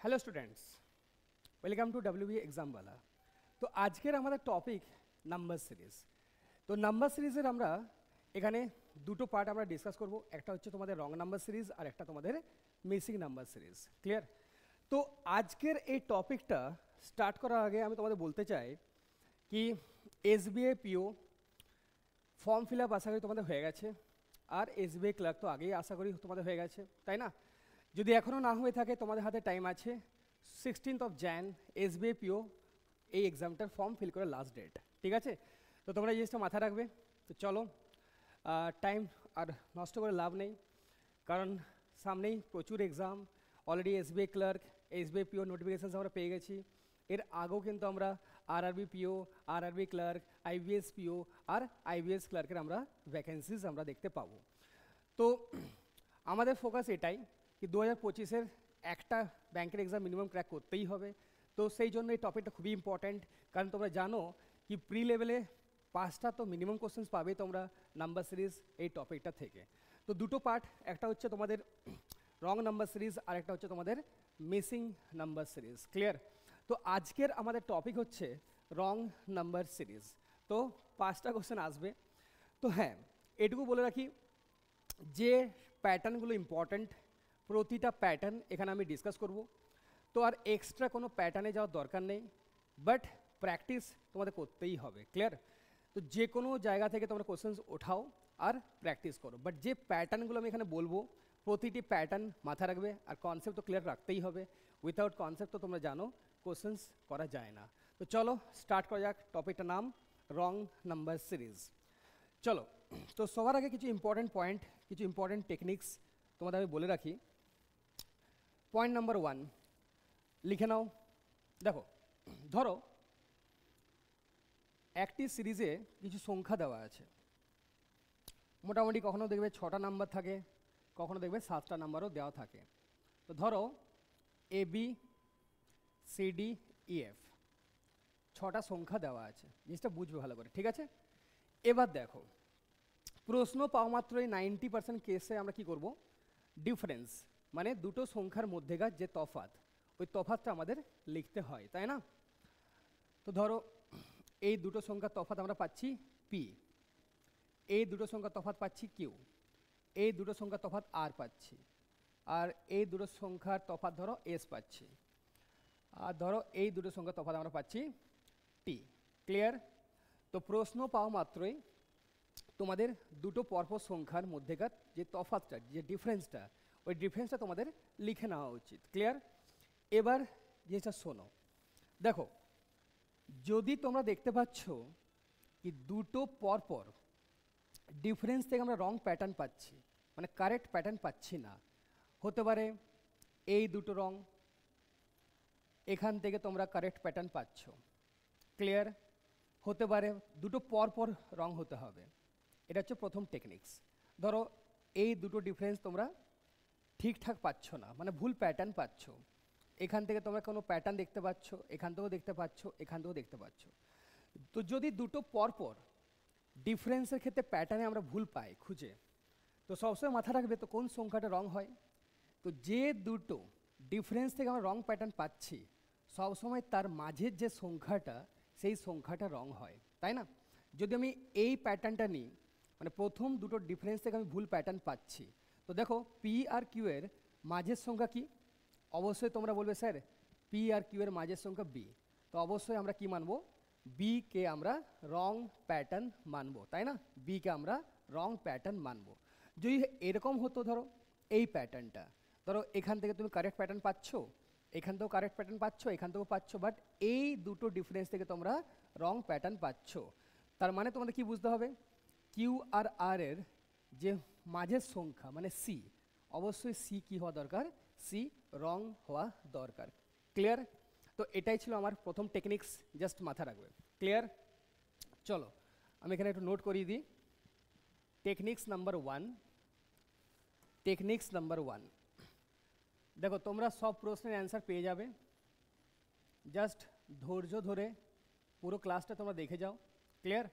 Hello students, welcome to WB exam वाला। तो आजकेर आमादेर टपिक नम्बर सिरिज। तो नम्बर सिरिजेर आमरा एखाने दुटो पार्ट आमरा डिसकास करब। एकटा हच्छे तोमादेर रंग नम्बर सिरिज और एकटा तोमादेर मिसिंग नम्बर सिरिज। क्लियर? तो आजकेर এই टपिकटा स्टार्ट करार आगे आमि तोमादेर बोलते चाই कि एसबिआई पिओ फर्म फिल आप आशा करी तोमादेर हये गेछे और एसबिआई क्लार्क तो आगेई आशा करी तोमादेर हये गेछे, ताई ना? যদি এখনও না হয়ে থাকে তোমাদের হাতে টাইম আছে 16th অফ jan এসবিআই পিও এই এক্সামটার ফর্ম ফিল করে লাস্ট ডেট। ঠিক আছে, তো তোমরা এই জিনিসটা মাথায় রাখবে। তো চলো, টাইম আর নষ্ট করে লাভ নেই, কারণ সামনেই প্রচুর exam. Already SBI clerk, SBI PO notifications আমরা পেয়ে গেছি। এর আগেও কিন্তু আমরা RRB PO, RRB clerk, IBS PO আর আইবিএস ক্লার্কের আমরা ভ্যাকেন্সিজ আমরা দেখতে পাবো। তো আমাদের ফোকাস এটাই कि 2025 একটা ব্যাংকের এক্সাম মিনিমাম ক্র্যাক করতেই হবে। তো সেই জন্য এই টপিকটা খুবই ইম্পর্ট্যান্ট, কারণ তোমরা জানো কি প্রি লেভেলে 5টা তো মিনিমাম কোশ্চেন্স পাবে তোমরা নাম্বার সিরিজ এই টপিকটা থেকে। তো দুটো পার্ট, একটা হচ্ছে তোমাদের রং নাম্বার সিরিজ আর একটা হচ্ছে তোমাদের মিসিং নাম্বার সিরিজ। ক্লিয়ার? তো আজকের আমাদের টপিক হচ্ছে রং নাম্বার সিরিজ। তো 5টা কোশ্চেন আসবে। তো হ্যাঁ, এটুকু বলে রাখি যে প্যাটার্নগুলো ইম্পর্ট্যান্ট, প্রতিটা প্যাটার্ন এখানে আমি ডিসকাস করব। তো আর এক্সট্রা কোনো প্যাটার্নে যাওয়ার দরকার নেই, বাট প্র্যাকটিস তোমাদের করতেই হবে। ক্লিয়ার? তো যে কোনো জায়গা থেকে তোমরা কোশ্চেন্স ওঠাও আর প্র্যাকটিস করো, বাট যে প্যাটার্নগুলো আমি এখানে বলবো প্রতিটি প্যাটার্ন মাথা রাখবে আর কনসেপ্ট তো ক্লিয়ার রাখতেই হবে। উইথাউট কনসেপ্ট তো তোমরা জানো কোশ্চেন্স করা যায় না। তো চলো স্টার্ট করা যাক। টপিকটার নাম রং নাম্বার সিরিজ। চলো, তো সবার আগে কিছু ইম্পর্ট্যান্ট পয়েন্ট, কিছু ইম্পর্ট্যান্ট টেকনিক্স তোমাদের আমি বলে রাখি। পয়েন্ট নাম্বার 1 লিখে নাও। দেখো, ধরো একটি সিরিজে কিছু সংখ্যা দেওয়া আছে। মোটামুটি কখনো দেখবে 6টা নাম্বার থাকে, কখনো দেখবে 7টা নাম্বারও দেওয়া থাকে। তো ধরো এবি সিডি ইএফ 6টা সংখ্যা দেওয়া আছে। জিনিসটা বুঝবে ভালো করে, ঠিক আছে? এবার দেখো, প্রশ্ন পাওয়া মাত্রই 90% কেসে আমরা কি করব, ডিফারেন্স মানে দুটো সংখ্যার মধ্যেকার যে তফাৎ, ওই তফাৎটা আমাদের লিখতে হয়, তাই না? তো ধরো এই দুটো সংখ্যার তফাৎ আমরা পাচ্ছি পি, এই দুটো সংখ্যার তফাৎ পাচ্ছি কিউ, এই দুটো সংখ্যার তফাৎ আর পাচ্ছি, আর এই দুটো সংখ্যার তফাৎ ধরো এস পাচ্ছি, আর ধরো এই দুটো সংখ্যার তফাৎ আমরা পাচ্ছি টি। ক্লিয়ার? তো প্রশ্ন পাওয়া মাত্রই তোমাদের দুটো পরপর সংখ্যার মধ্যেকার যে তফাৎটা, যে ডিফারেন্সটা, ওই ডিফারেন্সটা তোমাদের লিখে নেওয়া উচিত। ক্লিয়ার? এবার যেটা শোনো, দেখো যদি তোমরা দেখতে পাচ্ছ কি দুটো পরপর ডিফারেন্স থেকে আমরা রং প্যাটার্ন পাচ্ছি, মানে কারেক্ট প্যাটার্ন পাচ্ছি না, হতে পারে এই দুটো রং, এখান থেকে তোমরা কারেক্ট প্যাটার্ন পাচ্ছ। ক্লিয়ার? হতে পারে দুটো পরপর রং হতে হবে। এটা হচ্ছে প্রথম টেকনিক্স। ধরো এই দুটো ডিফারেন্স তোমরা ঠিকঠাক পাচ্ছ না, মানে ভুল প্যাটার্ন পাচ্ছ। এখান থেকে তোমরা কোনো প্যাটার্ন দেখতে পাচ্ছ, এখান থেকেও দেখতে পাচ্ছ, এখান থেকেও দেখতে পাচ্ছ। তো যদি দুটো পরপর ডিফারেন্সের ক্ষেত্রে প্যাটার্নে আমরা ভুল পাই খুঁজে, তো সবসময় মাথা রাখবে তো কোন সংখ্যাটা রং হয়। তো যে দুটো ডিফারেন্স থেকে আমরা রং প্যাটার্ন পাচ্ছি, সবসময় তার মাঝের যে সংখ্যাটা, সেই সংখ্যাটা রং হয়, তাই না? যদি আমি এই প্যাটার্নটা নিই, মানে প্রথম দুটো ডিফারেন্স থেকে আমি ভুল প্যাটার্ন পাচ্ছি, তো দেখো পি আর কিউ এর মাঝের সংখ্যা কি? অবশ্যই তোমরা বলবে স্যার পি আর কিউ এর মাঝের সংখ্যা বি। তো অবশ্যই আমরা কি মানবো, বি কে আমরা রং প্যাটার্ন মানবো, তাই না? বি কে আমরা রং প্যাটার্ন মানবো। যদি এরকম হতো, ধরো এই প্যাটার্নটা, ধরো এখান থেকে তুমি কারেক্ট প্যাটার্ন পাচ্ছ, এখান থেকেও কারেক্ট প্যাটার্ন পাচ্ছ, এখান থেকেও পাচ্ছ, বাট এই দুটো ডিফারেন্স থেকে তোমরা রং প্যাটার্ন পাচ্ছ। তার মানে তোমাদের কি বুঝতে হবে, কিউ আর আর এর যে মাঝের সংখ্যা মানে সি, অবশ্যই সি কি হওয়া দরকার, সি রং হওয়া দরকার। ক্লিয়ার? তো এটাই ছিল আমার প্রথম টেকনিক্স, জাস্ট মাথা রাখবে। ক্লিয়ার? চলো আমি এখানে একটু নোট করিয়ে দিই। টেকনিক্স নাম্বার 1, টেকনিক্স নাম্বার 1, দেখো তোমরা সব প্রশ্নের অ্যান্সার পেয়ে যাবে, জাস্ট ধৈর্য ধরে পুরো ক্লাসটা তোমরা দেখে যাও। ক্লিয়ার?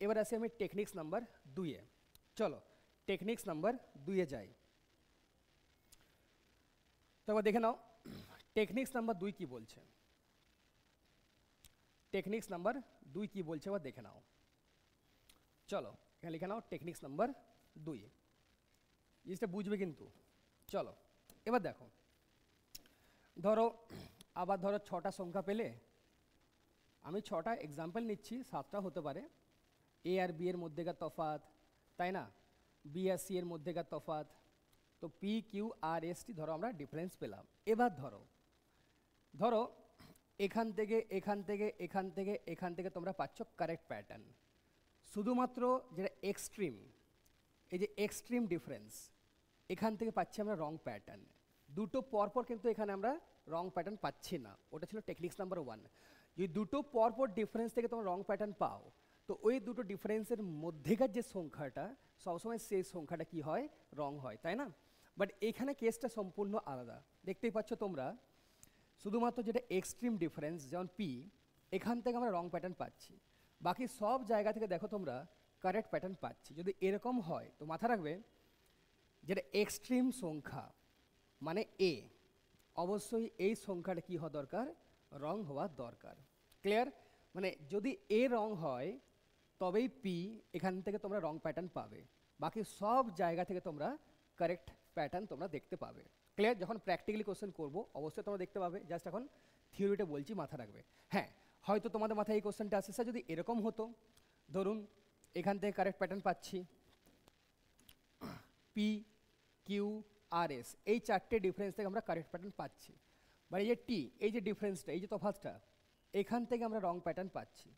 এবার আসি আমি টেকনিক্স নাম্বার 2-এ। চলো টেকনিক্স নাম্বার 2-এ যাই। তো এবার দেখে নাও, টেকনিক্স নাম্বার 2 কি বলছে, টেকনিক্স নাম্বার 2 কি বলছে এবার দেখে নাও। চলো এখানে লিখে নাও টেকনিক্স নাম্বার 2, জিনিসটা বুঝবে কিন্তু। চলো এবার দেখো, ধরো আবার ধরো 6টা সংখ্যা পেলে, আমি 6টা এক্সাম্পল নিচ্ছি, 7টা হতে পারে। এ আর বি এর মধ্যেকার তফাৎ, তাই না, বি আর সি এর মধ্যেকার তফাৎ, তো P Q R S T ধরো আমরা ডিফারেন্স পেলাম। এবার ধরো ধরো এখান থেকে এখান থেকে এখান থেকে এখান থেকে তোমরা পাচ্ছ কারেক্ট প্যাটার্ন, শুধুমাত্র যেটা এক্সট্রিম, এই যে এক্সট্রিম ডিফারেন্স, এখান থেকে পাচ্ছি আমরা রং প্যাটার্ন। দুটো পরপর কিন্তু এখানে আমরা রং প্যাটার্ন পাচ্ছি না, ওটা ছিল টেকনিক্স নাম্বার 1। যদি দুটো পরপর ডিফারেন্স থেকে তোমরা রং প্যাটার্ন পাও, তো ওই দুটো ডিফারেন্সের মধ্যেকার যে সংখ্যাটা, সবসময় সেই সংখ্যাটা কি হয়, রং হয়, তাই না। বাট এখানে কেসটা সম্পূর্ণ আলাদা, দেখতেই পাচ্ছ তোমরা, শুধুমাত্র যেটা এক্সট্রিম ডিফারেন্স যেমন পি, এখান থেকে আমরা রং প্যাটার্ন পাচ্ছি, বাকি সব জায়গা থেকে দেখো তোমরা কারেক্ট প্যাটার্ন পাচ্ছি। যদি এরকম হয় তো মাথা রাখবে যেটা এক্সট্রিম সংখ্যা মানে এ, অবশ্যই এই সংখ্যাটা কি হওয়া দরকার, রং হওয়া দরকার। ক্লিয়ার, মানে যদি এ রং হয় তবেই পি, এখান থেকে তোমরা রং প্যাটার্ন পাবে, বাকি সব জায়গা থেকে তোমরা কারেক্ট প্যাটার্ন তোমরা দেখতে পাবে। ক্লিয়ার, যখন প্র্যাকটিক্যালি কোশ্চেন করবো অবশ্যই তোমরা দেখতে পাবে, জাস্ট এখন থিওরিটা বলছি, মাথা রাখবে। হ্যাঁ, হয়তো তোমাদের মাথায় এই কোশ্চেনটা আসছে, স্যার যদি এরকম হতো, ধরুন এখান থেকে কারেক্ট প্যাটার্ন পাচ্ছি, পি কিউ আর এস, এই 4টে ডিফারেন্স থেকে আমরা কারেক্ট প্যাটার্ন পাচ্ছি, বা এই যে টি, এই যে ডিফারেন্সটা, এই যে তফাৎটা, এখান থেকে আমরা রং প্যাটার্ন পাচ্ছি।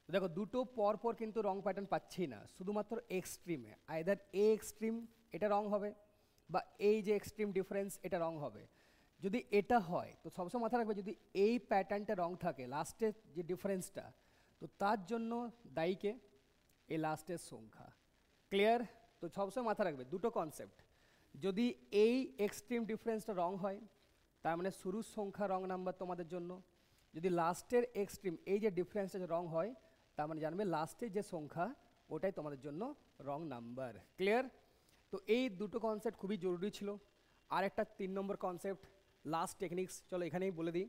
দেখো দুটো পর পর কিন্তু রং প্যাটার্ন পাচ্ছি না, শুধুমাত্র এক্সট্রিমে, আইদার এ এক্সট্রিম এটা রং হবে, বা এই যে এক্সট্রিম ডিফারেন্স এটা রং হবে। যদি এটা হয় তো সবসময় মাথা রাখবে, যদি এই প্যাটার্নটা রং থাকে, লাস্টের যে ডিফারেন্সটা, তো তার জন্য দায়ীকে এই লাস্টের সংখ্যা। ক্লিয়ার, তো সবসময় মাথা রাখবে দুটো কনসেপ্ট, যদি এই এক্সট্রিম ডিফারেন্সটা রং হয় তার মানে শুরুর সংখ্যা রং নাম্বার তোমাদের জন্য, যদি লাস্টের এক্সট্রিম এই যে ডিফারেন্সটা রং হয় তার মানে জানবে লাস্টের যে সংখ্যা ওটাই তোমাদের জন্য রং নাম্বার। ক্লিয়ার, তো এই দুটো কনসেপ্ট খুবই জরুরি ছিল। আর একটা 3 নম্বর কনসেপ্ট লাস্ট টেকনিক্স, চলো এখানেই বলে দিই,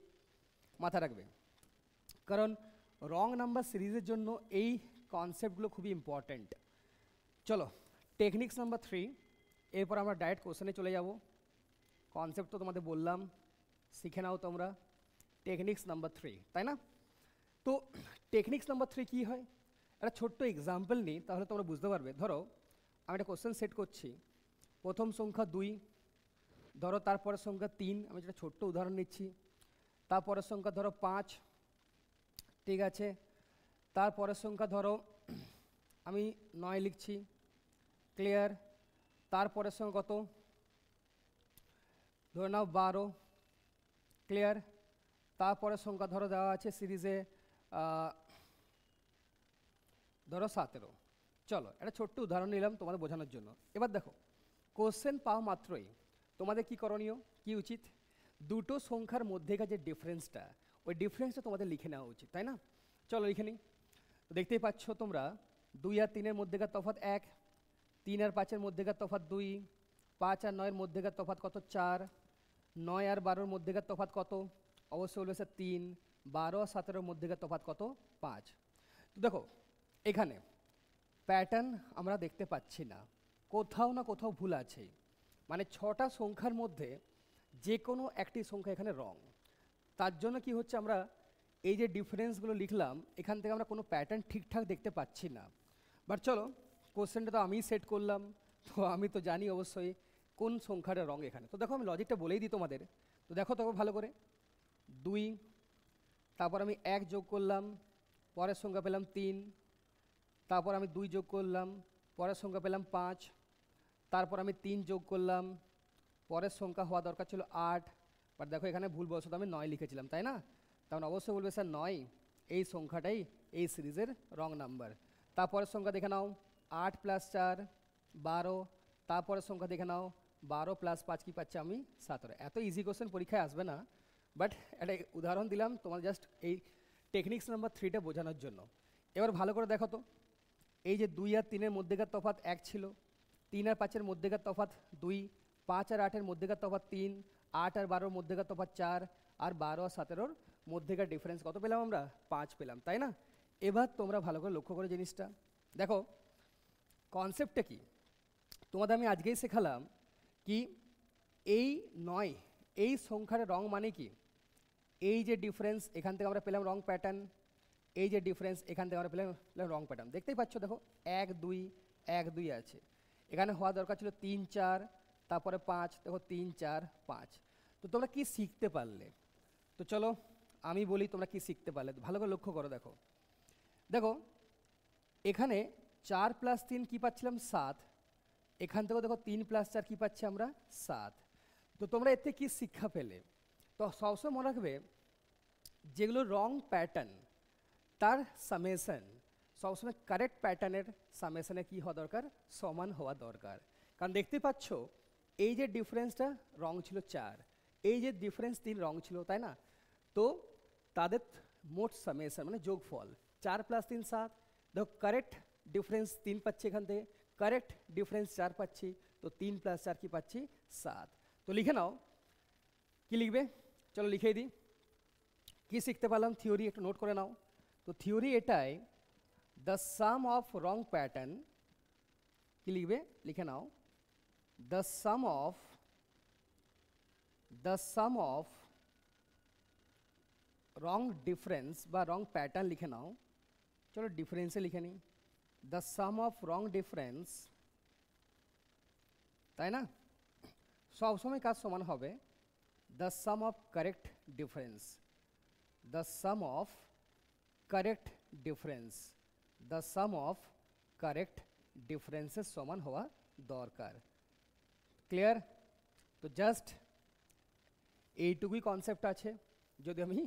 মাথা রাখবে, কারণ রং নাম্বার সিরিজের জন্য এই কনসেপ্টগুলো খুবই ইম্পর্ট্যান্ট। চলো টেকনিক্স নাম্বার 3, এরপর আমরা ডাইরেক্ট কোশ্চেনে চলে যাব। কনসেপ্ট তো তোমাদের বললাম, শিখে নাও তোমরা। টেকনিক্স নাম্বার 3, তাই না। তো টেকনিক্স নাম্বার 3 কী হয়, একটা ছোট্ট এক্সাম্পল নিই তাহলে তোমরা বুঝতে পারবে। ধরো আমি একটা কোশ্চেন সেট করছি, প্রথম সংখ্যা 2, ধরো তারপরের সংখ্যা 3, আমি যেটা ছোট্ট উদাহরণ নিচ্ছি, তারপরের সংখ্যা ধরো 5, ঠিক আছে, তারপরের সংখ্যা ধরো আমি 9 লিখছি। ক্লিয়ার, তারপরের সংখ্যা কত, ধরে নাও 12। ক্লিয়ার, তারপরের সংখ্যা ধরো দেওয়া আছে সিরিজে ধরো 17। চলো একটা ছোট্ট উদাহরণ নিলাম তোমাদের বোঝানোর জন্য। এবার দেখো কোশ্চেন পাওয়া মাত্রই তোমাদের কি করণীয়, কি উচিত, দুটো সংখ্যার মধ্যেকার যে ডিফারেন্সটা, ওই ডিফারেন্সটা তোমাদের লিখে নেওয়া উচিত, তাই না। চলো লিখে নিই। তো দেখতেই পাচ্ছ তোমরা 2 আর 3-এর মধ্যেকার তফাৎ 1, 3 আর 5-এর মধ্যেকার তফাৎ 2, 5 আর 9-এর মধ্যেকার তফাৎ কত, 4, 9 আর 12-এর মধ্যেকার তফাৎ কত, অবশ্যই বলবে স্যার 3, 12 আর 17-এর মধ্যেকার তফাৎ কত, 5। তো দেখো এখানে প্যাটার্ন আমরা দেখতে পাচ্ছি না, কোথাও না কোথাও ভুল আছে, মানে 6টা সংখ্যার মধ্যে যে কোনো একটি সংখ্যা এখানে রং। তার জন্য কি হচ্ছে, আমরা এই যে ডিফারেন্সগুলো লিখলাম এখান থেকে আমরা কোনো প্যাটার্ন ঠিকঠাক দেখতে পাচ্ছি না। বাট চলো কোশ্চেনটা তো আমিই সেট করলাম, তো আমি তো জানি অবশ্যই কোন সংখ্যাটা রং এখানে। তো দেখো আমি লজিকটা বলেই দিই তোমাদের, তো দেখো তখন ভালো করে, 2, তারপর আমি 1 যোগ করলাম, পরের সংখ্যা পেলাম 3, তারপর আমি 2 যোগ করলাম, পরের সংখ্যা পেলাম 5, তারপর আমি 3 যোগ করলাম, পরের সংখ্যা হওয়া দরকার ছিল 8, বাট দেখো এখানে ভুলবশত আমি 9 লিখেছিলাম, তাই না। তখন অবশ্যই বলবে স্যার 9 এই সংখ্যাটাই এই সিরিজের রং নাম্বার। তারপরের সংখ্যা দেখে নাও 8 + 4 12, তারপরের সংখ্যা দেখে নাও 12 + 5 কি পাচ্ছি আমি, 17। এত ইজি কোশ্চেন পরীক্ষায় আসবে না, বাট একটা উদাহরণ দিলাম তোমার জাস্ট এই টেকনিক্স নাম্বার 3টা বোঝানোর জন্য। এবার ভালো করে দেখো তো, এই যে 2 আর 3-এর মধ্যেকার তফাৎ 1 ছিল, 3 আর 5-এর মধ্যেকার তফাৎ 2, 5 আর 8-এর মধ্যেকার তফাৎ 3, 8 আর 12 মধ্যেকার তফাৎ 4, আর 12 আর 17 মধ্যেকার ডিফারেন্স কত পেলাম আমরা? 5 পেলাম, তাই না? এবার তোমরা ভালো করে লক্ষ্য করে জিনিসটা দেখো, কনসেপ্টটা কি তোমাদের আমি আজকেই শেখালাম কি এই নয়, এই সংখ্যার রং মানে কি, এই যে ডিফারেন্স এখান থেকে আমরা পেলাম রং প্যাটার্ন, এই যে ডিফারেন্স এখান থেকে আমরা পেলাম রং প্যাটার্ন, দেখতেই পাচ্ছ দেখো 1 2 1 2 আছে, এখানে হওয়া দরকার ছিল 3 4, তারপরে 5, দেখো 3 4 5। তো তোমরা কি শিখতে পারলে? তো চলো আমি বলি তোমরা কি শিখতে পারলে, ভালো করে লক্ষ্য করো। দেখো দেখো এখানে 4 + 3 কি পাচ্ছিলাম? 7। এখান থেকেও দেখো 3 + 4 কি পাচ্ছি আমরা? 7। তো তোমরা এতে কি শিক্ষা পেলে? তো সবসময় মনে রাখবে যেগুলো রং প্যাটার্ন তার সামেশন সবসময় কারেক্ট প্যাটার্নের সামেশনে কি হওয়া দরকার? সমান হওয়া দরকার। কারণ দেখতে পাচ্ছ এই যে ডিফারেন্সটা রং ছিল 4, এই যে ডিফারেন্স 3 রং ছিল, তাই না? তো তাদের মোট সামেশন মানে যোগফল 4 + 3 7। দেখো কারেক্ট ডিফারেন্স 3 পাচ্ছি, এখান থেকে কারেক্ট ডিফারেন্স 4 পাচ্ছি, তো 3 + 4 কি পাচ্ছি? 7। তো লিখে নাও, কি লিখবে? চলো লিখে দিই। কি শিখতে পারলাম? থিওরি একটু নোট করে নাও। তো থিওরি এটাই, the sum of wrong pattern, কি লিখবে? লিখে নাও, the sum of wrong difference বা রং প্যাটার্ন লিখে নাও। চলো ডিফারেন্সে লিখে নিই, the sum of wrong difference, তাই না? সবসময় কাজ সমান হবে, the sum of correct difference, the sum of correct difference, the sum of correct ডিফারেন্সের সমান হওয়া দরকার। ক্লিয়ার? তো জাস্ট এইটুকুই কনসেপ্ট আছে যদি আমি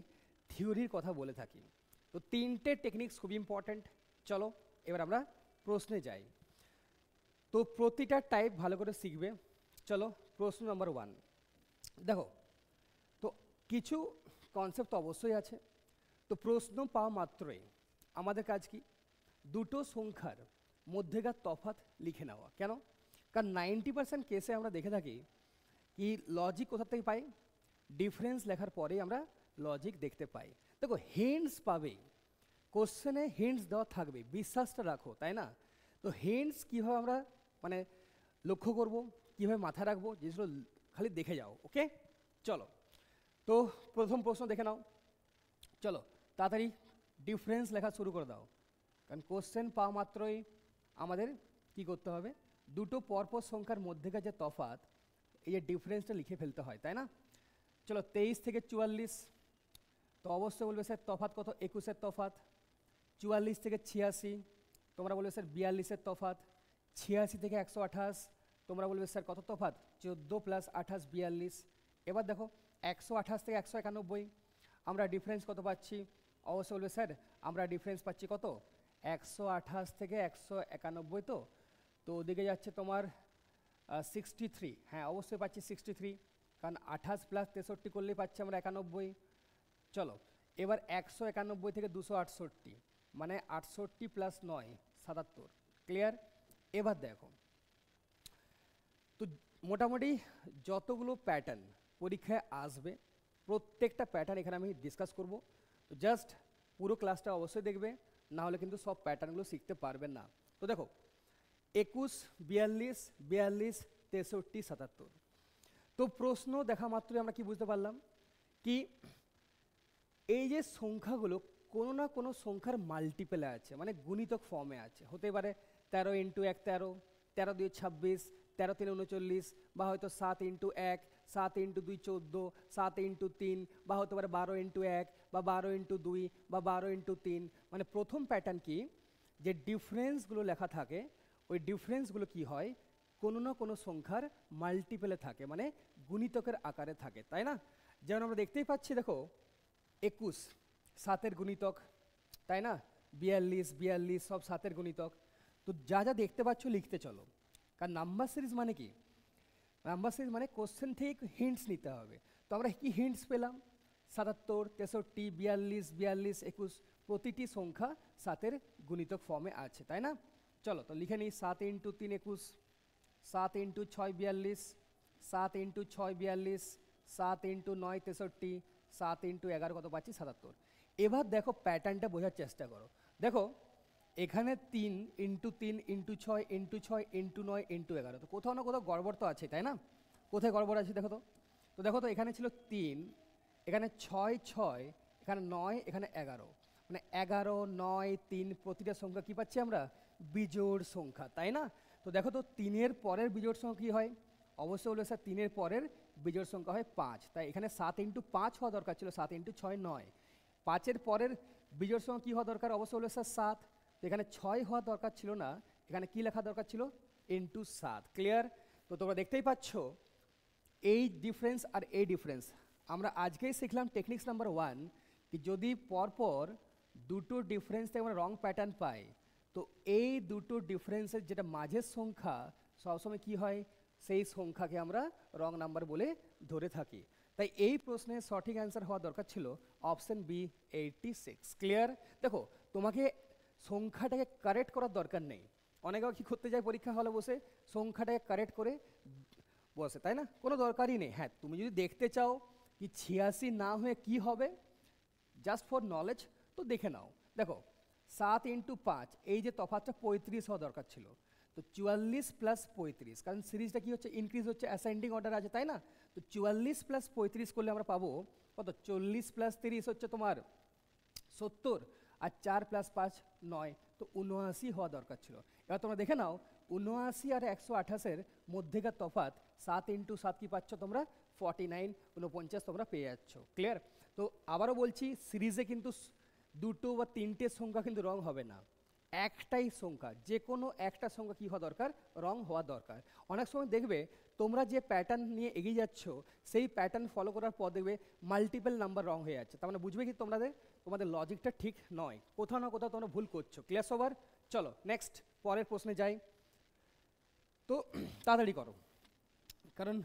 থিওরির কথা বলে থাকি। তো 3টে টেকনিক্স খুব ইম্পর্ট্যান্ট। চলো এবার আমরা প্রশ্নে যাই। তো প্রতিটা টাইপ ভালো করে শিখবে। চলো প্রশ্ন নম্বর 1 দেখো। তো কিছু কনসেপ্ট তো অবশ্যই আছে। তো প্রশ্ন পাওয়া মাত্রই আমাদের কাজ কি? দুটো সংখ্যার মধ্যেকার তফাৎ লিখে নেওয়া। কেন? কারণ 90% কেসে আমরা দেখে থাকি কি লজিক কোথা থেকে পাই? ডিফারেন্স লেখার পরেই আমরা লজিক দেখতে পাই। দেখো হিন্টস পাবে, কোশ্চেনে হিন্টস দেওয়া থাকবে, বিশ্বাসটা রাখো, তাই না? তো হিন্টস কীভাবে আমরা মানে লক্ষ্য করব, কীভাবে মাথায় রাখবো, জিনিসগুলো খালি দেখে যাও। ওকে চলো, তো প্রথম প্রশ্ন দেখে নাও। চলো তাড়াতাড়ি ডিফারেন্স লেখা শুরু করে দাও, কারণ কোশ্চেন পাওয়া মাত্রই আমাদের কি করতে হবে? দুটো পরপর সংখ্যার মধ্যেকার যে তফাৎ, এই যে ডিফারেন্সটা লিখে ফেলতে হয়, তাই না? চলো 23 থেকে 44, তো অবশ্যই বলবে স্যার তফাৎ কত? 21-এর তফাৎ। 44 থেকে 86, তোমরা বলবে স্যার 42-এর তফাৎ। 86 থেকে 128, তোমরা বলবে স্যার কত তফাৎ? 14 + 28 42। এবার দেখো 128 থেকে 191, আমরা ডিফারেন্স কত পাচ্ছি? অবশ্যই বলবে স্যার আমরা ডিফারেন্স পাচ্ছি কত? 128 থেকে 191। তো ওদিকে যাচ্ছে তোমার 63, হ্যাঁ অবশ্যই পাচ্ছি 63, কারণ 28 + 63 করলেই পাচ্ছি আমরা 91। চলো এবার 191 থেকে 268, মানে 68 + 9 77। ক্লিয়ার? এবার দেখো, তো মোটামুটি যতগুলো প্যাটার্ন পরীক্ষায় আসবে প্রত্যেকটা প্যাটার্ন এখানে আমি ডিসকাস করব। তো জাস্ট পুরো ক্লাসটা অবশ্যই দেখবে, না হলে কিন্তু সব প্যাটার্নগুলো শিখতে পারবেন না। তো দেখো 21 42 42 63 77। তো প্রশ্ন দেখা মাত্রই আমরা কি বুঝতে পারলাম কি এই যে সংখ্যাগুলো কোনো না কোনো সংখ্যার মাল্টিপেলে আছে, মানে গুণিতক ফর্মে আছে। হতে পারে 13 × 1 13, 13 × 2 26, 13 × 3 39, বা হয়তো 7 × 1, 7 × 2 14, 7 × 3, বা হতে পারে 12 × 1, বা 12 × 2, বা 12 × 3। মানে প্রথম প্যাটার্ন কি, যে ডিফারেন্সগুলো লেখা থাকে ওই ডিফারেন্সগুলো কি হয়? কোনো না কোনো সংখ্যার মাল্টিপেলে থাকে, মানে গুণিতকের আকারে থাকে, তাই না? যেমন আমরা দেখতেই পাচ্ছি, দেখো 21 7-এর গুণিতক, তাই না? 42 42 সব 7-এর গুণিতক। তো যা যা দেখতে পাচ্ছ লিখতে চলো, কারণ নাম্বার সিরিজ মানে কি? নাম্বার সিরিজ মানে কোশ্চেন থেকে হিন্টস নিতে হবে। তো আমরা কি হিন্টস পেলাম? 77 63 42 42 21, প্রতিটি সংখ্যা 7-এর গুণিতক ফর্মে আছে, তাই না? চলো তো লিখে নিই, 7 × 3 21, 7 × 6 42, 7 × 6 42, 7 ইন্টু 9 63, 7 ইন্টু 11 কত পাচ্ছি 77। এবার দেখো প্যাটার্নটা বোঝার চেষ্টা করো। দেখো এখানে 3 into 3 into 6 into 6 into 9 into 11, তো কোথাও না কোথাও গড়বড় তো আছে, তাই না? কোথায় গড়বড় আছে দেখো তো। তো দেখো তো এখানে ছিল 3, এখানে 6 6, এখানে 9, এখানে 11, মানে 11 9 3 প্রতিটা সংখ্যা কী পাচ্ছি আমরা? বিজোড় সংখ্যা, তাই না? তো দেখো তো 3-এর পরের বিজোড় সংখ্যা কী হয়? অবশ্যই হলো স্যার 3-এর পরের বিজোড় সংখ্যা হয় 5, তাই এখানে 7 ইন্টু 5 হওয়া দরকার ছিল, 7 ইন্টু 6 9। 5-এর পরের বিজোড় সংখ্যা কী হওয়া দরকার? অবশ্যই হলো স্যার 7, তো এখানে 6 হওয়া দরকার ছিল না, এখানে কী লেখা দরকার ছিল? ইন্টু 7। ক্লিয়ার? তো তোমরা দেখতেই পাচ্ছ এই ডিফারেন্স আর এই ডিফারেন্স আমরা আজকেই শিখলাম টেকনিক্স নাম্বার 1, কি যদি পরপর দুটো ডিফারেন্স থেকে আমরা রং প্যাটার্ন পাই, তো এই দুটো ডিফারেন্সের যেটা মাঝের সংখ্যা সবসময় কি হয়? সেই সংখ্যাকে আমরা রং নাম্বার বলে ধরে থাকি। তাই এই প্রশ্নের সঠিক অ্যান্সার হওয়া দরকার ছিল অপশন বি 86। ক্লিয়ার? দেখো তোমাকে সংখ্যাটাকে কারেক্ট করার দরকার নেই। অনেকে কি করতে যায় পরীক্ষা হলে বসে সংখ্যাটাকে কারেক্ট করে বসে, তাই না? কোনো দরকারই নেই। হ্যাঁ, তুমি যদি দেখতে চাও কি 86 না হয়ে কি হবে, জাস্ট ফর নলেজ, তো দেখে নাও। দেখো 7 ইন্টু 5, এই যে তফাৎটা 35 হওয়া দরকার ছিল, তো 44 প্লাস 35, কারণ সিরিজটা কি হচ্ছে? ইনক্রিজ হচ্ছে, অ্যাসেন্ডিং অর্ডার আছে, তাই না? তো 44 প্লাস 35 করলে আমরা পাবো কত? 40 প্লাস 30 হচ্ছে তোমার 70, আর 4 প্লাস 5 9, তো 79 হওয়া দরকার ছিল। এবার তোমরা দেখে নাও 79 আর 128-এর মধ্যেকার তফাৎ 7 ইন্টু 7 কি পাচ্ছ তোমরা? 49, 49 তোমরা পেয়ে যাচ্ছ। ক্লিয়ার? তো আবারও বলছি, সিরিজে কিন্তু দুটো বা তিনটে সংখ্যা কিন্তু রং হবে না, একটাই সংখ্যা, যে কোনো একটা সংখ্যা কী হওয়া দরকার? রং হওয়া দরকার। অনেক সময় দেখবে তোমরা যে প্যাটার্ন নিয়ে এগিয়ে যাচ্ছ, সেই প্যাটার্ন ফলো করার পর দেখবে মাল্টিপল নাম্বার রং হয়ে যাচ্ছে, তার মানে বুঝবে কি তোমাদের লজিকটা ঠিক নয়, কোথাও না কোথাও তোমরা ভুল করছো। ক্লিয়ার সবার? চলো নেক্সট পরের প্রশ্নে যাই। তো তাড়াতাড়ি করো, কারণ